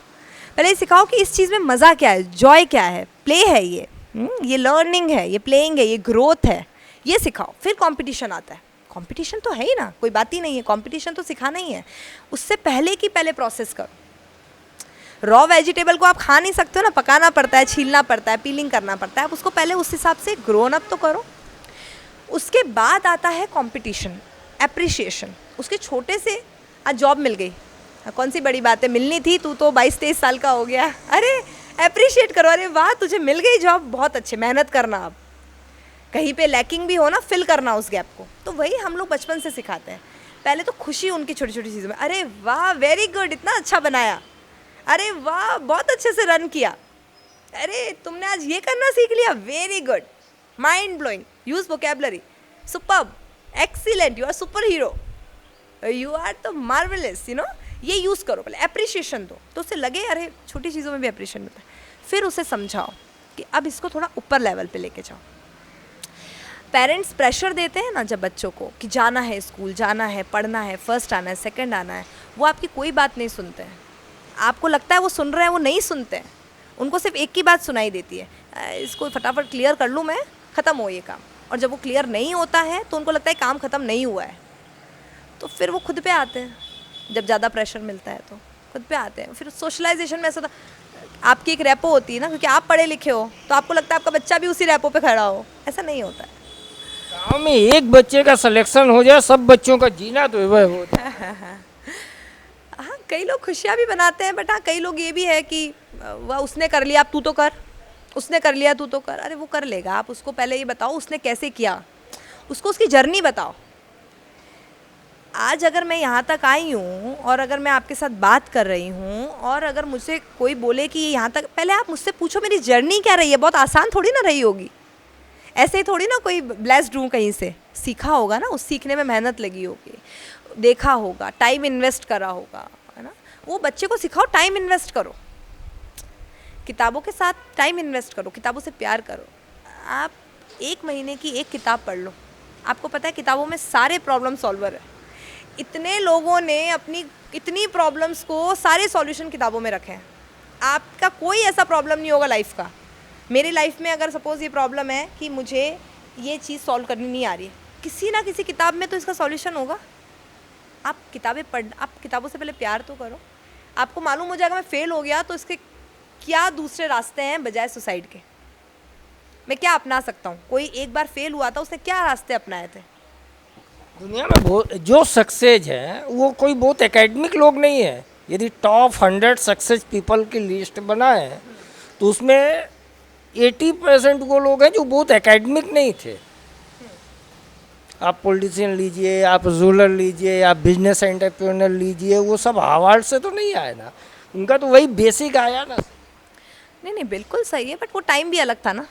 पहले ये सिखाओ कि इस चीज़ में मज़ा क्या है, जॉय क्या है, प्ले है ये लर्निंग है, ये प्लेइंग है, ये ग्रोथ है, ये सिखाओ। फिर कंपटीशन आता है। कंपटीशन तो है ही ना, कोई बात ही नहीं है, कंपटीशन तो सिखाना ही है। उससे पहले की पहले प्रोसेस करो। रॉ वेजिटेबल को आप खा नहीं सकते हो ना, पकाना पड़ता है, छीलना पड़ता है, पीलिंग करना पड़ता है। आप उसको पहले उस हिसाब से ग्रोन अप तो करो। उसके बाद आता है कंपटीशन, एप्रिशिएशन। उसके छोटे से आज जॉब मिल गई, कौन सी बड़ी बात है, मिलनी थी, तू तो 22-23 साल का हो गया, अरे अप्रिशिएट करो, अरे वाह तुझे मिल गई जॉब, बहुत अच्छे, मेहनत करना। अब कहीं पे लैकिंग भी हो ना, फिल करना उस गैप को। तो वही हम लोग बचपन से सिखाते हैं। पहले तो खुशी उनकी छोटी छोटी चीज़ों में, अरे वाह वेरी गुड, इतना अच्छा बनाया, अरे वाह बहुत अच्छे से रन किया, अरे तुमने आज ये करना सीख लिया, very good, mind blowing, use vocabulary, superb, excellent, you are super hero, you are तो मार्वेलस, ये यूज़ करो। पहले अप्रिशिएशन दो, तो उससे लगे अरे छोटी चीज़ों में भी अप्रिशिएशन मिलता है। फिर उसे समझाओ कि अब इसको थोड़ा ऊपर लेवल पे लेके जाओ। पेरेंट्स प्रेशर देते हैं ना जब बच्चों को कि जाना है स्कूल, जाना है, पढ़ना है, फर्स्ट आना है, सेकंड आना है, वो आपकी कोई बात नहीं सुनते हैं। आपको लगता है वो सुन रहे हैं, वो नहीं सुनते हैं। उनको सिर्फ एक ही बात सुनाई देती है, इसको फटाफट क्लियर कर लूँ मैं, ख़त्म हो ये काम। और जब वो क्लियर नहीं होता है तो उनको लगता है काम ख़त्म नहीं हुआ है, तो फिर वो खुद पे आते हैं। जब ज़्यादा प्रेशर मिलता है तो खुद पे आते हैं। फिर सोशलाइजेशन में ऐसा था, आपकी एक रेपो होती है ना, क्योंकि आप पढ़े लिखे हो तो आपको लगता है आपका बच्चा भी उसी रेपो पे खड़ा हो, ऐसा नहीं होता है। गाँव में एक बच्चे का सिलेक्शन हो जाए, सब बच्चों का जीना तो वह होता है। हाँ कई लोग खुशियाँ भी बनाते हैं, बट हाँ कई लोग ये भी है कि वह उसने कर लिया अब तू तो कर, उसने कर लिया तू तो कर। अरे वो कर लेगा, आप उसको पहले ये बताओ उसने कैसे किया, उसको उसकी जर्नी बताओ। आज अगर मैं यहाँ तक आई हूँ और अगर मैं आपके साथ बात कर रही हूँ और अगर मुझसे कोई बोले कि यहाँ तक, पहले आप मुझसे पूछो मेरी जर्नी क्या रही है। बहुत आसान थोड़ी ना रही होगी, ऐसे ही थोड़ी ना कोई ब्लेस्ड हूँ कहीं से, सीखा होगा ना, उस सीखने में मेहनत लगी होगी, देखा होगा, टाइम इन्वेस्ट करा होगा, है ना। वो बच्चे को सिखाओ, टाइम इन्वेस्ट करो, किताबों के साथ टाइम इन्वेस्ट करो, किताबों से प्यार करो। आप 1 महीने की एक किताब पढ़ लो, आपको पता है किताबों में सारे प्रॉब्लम सॉल्वर है। इतने लोगों ने अपनी इतनी प्रॉब्लम्स को, सारे सॉल्यूशन किताबों में रखे हैं। आपका कोई ऐसा प्रॉब्लम नहीं होगा लाइफ का। मेरी लाइफ में अगर सपोज़ ये प्रॉब्लम है कि मुझे ये चीज़ सॉल्व करनी नहीं आ रही है, किसी ना किसी किताब में तो इसका सॉल्यूशन होगा। आप किताबें पढ़, आप किताबों से पहले प्यार तो करो। आपको मालूम हो जाएगा मैं फ़ेल हो गया तो इसके क्या दूसरे रास्ते हैं बजाय सुसाइड के। मैं क्या अपना सकता हूँ? कोई एक बार फेल हुआ था, उसने क्या रास्ते अपनाए थे? दुनिया में बहुत जो सक्सेस है वो कोई बहुत एकेडमिक लोग नहीं है। यदि टॉप 100 सक्सेस पीपल की लिस्ट बनाए तो उसमें 80% वो लोग हैं जो बहुत एकेडमिक नहीं थे। आप पॉलिटिशियन लीजिए, आप रूलर लीजिए, आप बिजनेस एंटरप्रेन्योर लीजिए, वो सब हार्वर्ड से तो नहीं आए ना, उनका तो वही बेसिक आया ना। नहीं नहीं, बिल्कुल सही है, बट वो टाइम भी अलग था ना।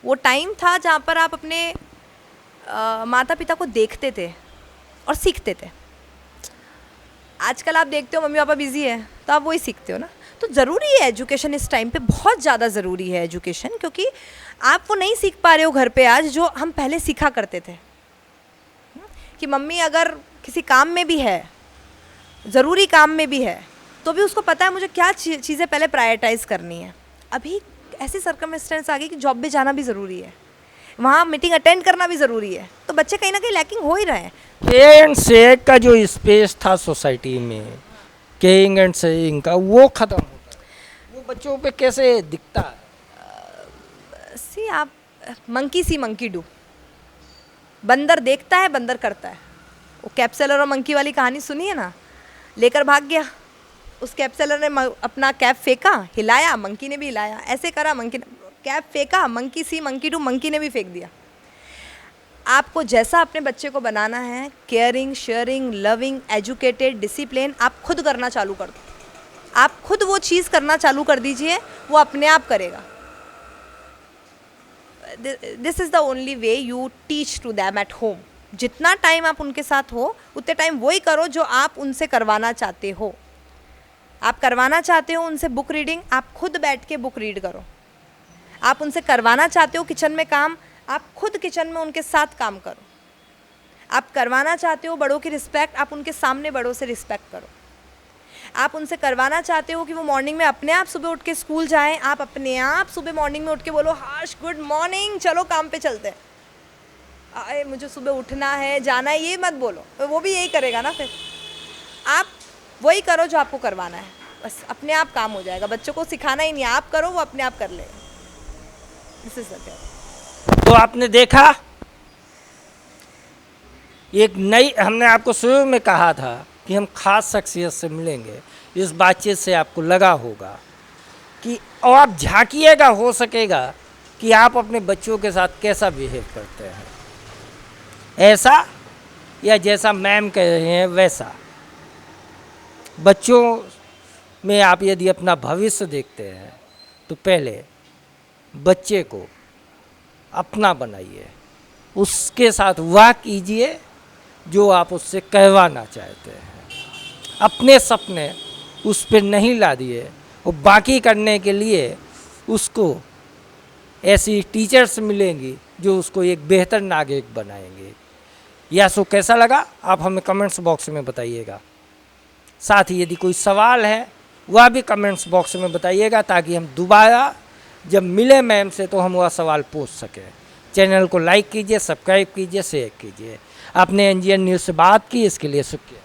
वो टाइम था जहाँ पर आप अपने माता पिता को देखते थे और सीखते थे। आजकल आप देखते हो मम्मी पापा बिजी है तो आप वही सीखते हो ना। तो ज़रूरी है एजुकेशन, इस टाइम पे बहुत ज़्यादा ज़रूरी है एजुकेशन, क्योंकि आप वो नहीं सीख पा रहे हो घर पे आज जो हम पहले सीखा करते थे। कि मम्मी अगर किसी काम में भी है, ज़रूरी काम में भी है, तो भी उसको पता है मुझे क्या चीज़ें पहले प्रायोरिटाइज़ करनी है। अभी ऐसी सर्कमस्टेंस आ गई कि जॉब पे जाना भी ज़रूरी है, वहाँ मीटिंग अटेंड करना भी ज़रूरी है, तो बच्चे कहीं ना कहीं लैकिंग हो ही रहे हैं। पे एंड शेयर का जो स्पेस था सोसाइटी में, केइंग एंड शेयरिंग का, वो ख़त्म होता है। वो बच्चों पे कैसे दिखता है? सी आप, मंकी सी मंकी डू, बंदर देखता है बंदर करता है। वो कैपसेलर और मंकी वाली कहानी सुनी है ना, लेकर भाग गया। उस कैपसेलर ने अपना कैप फेंका, हिलाया, मंकी ने भी हिलाया, ऐसे करा, मंकी ने कैप फेंका, monkey C monkey do, monkey ने भी फेंक दिया। आपको जैसा अपने बच्चे को बनाना है, caring, sharing, loving, educated, discipline, आप खुद करना चालू कर दो। आप खुद वो चीज़ करना चालू कर दीजिए, वो अपने आप करेगा। This is the only way you teach to them at home. जितना टाइम आप उनके साथ हो उतने टाइम वही करो जो आप उनसे करवाना चाहते हो। आप करवाना चाहते हो उनसे बुक रीडिंग, आप खुद बैठ के बुक रीड करो। आप उनसे करवाना चाहते हो किचन में काम, आप खुद किचन में उनके साथ काम करो। आप करवाना चाहते हो बड़ों की रिस्पेक्ट, आप उनके सामने बड़ों से रिस्पेक्ट करो। आप उनसे करवाना चाहते हो कि वो मॉर्निंग में अपने आप सुबह उठ के स्कूल जाएं, आप अपने आप सुबह मॉर्निंग में उठ के बोलो हाश गुड मॉर्निंग, चलो काम पे चलते हैं, आए मुझे सुबह उठना है, जाना है, ये मत बोलो, तो वो भी यही करेगा ना। फिर आप वही करो जो आपको करवाना है, बस अपने आप काम हो जाएगा। बच्चों को सिखाना ही नहीं, आप करो, वो अपने आप कर लेगा। This is the. तो आपने देखा, एक नई, हमने आपको शुरू में कहा था कि हम खास शख्सियत से मिलेंगे। इस बातचीत से आपको लगा होगा कि, और आप झांकिएगा, हो सकेगा कि आप अपने बच्चों के साथ कैसा बिहेव करते हैं, ऐसा या जैसा मैम कह रहे हैं वैसा। बच्चों में आप यदि अपना भविष्य देखते हैं तो पहले बच्चे को अपना बनाइए, उसके साथ वह कीजिए जो आप उससे कहवाना चाहते हैं। अपने सपने उस पर नहीं ला दिए, और बाकी करने के लिए उसको ऐसी टीचर्स मिलेंगी जो उसको एक बेहतर नागरिक बनाएंगे। यह सो कैसा लगा आप हमें कमेंट्स बॉक्स में बताइएगा। साथ ही यदि कोई सवाल है वह भी कमेंट्स बॉक्स में बताइएगा, ताकि हम दोबारा जब मिले मैम से तो हम वह सवाल पूछ सकें। चैनल को लाइक कीजिए, सब्सक्राइब कीजिए, शेयर कीजिए। आपने एनजीएन न्यूज़ से बात की, इसके लिए शुक्रिया।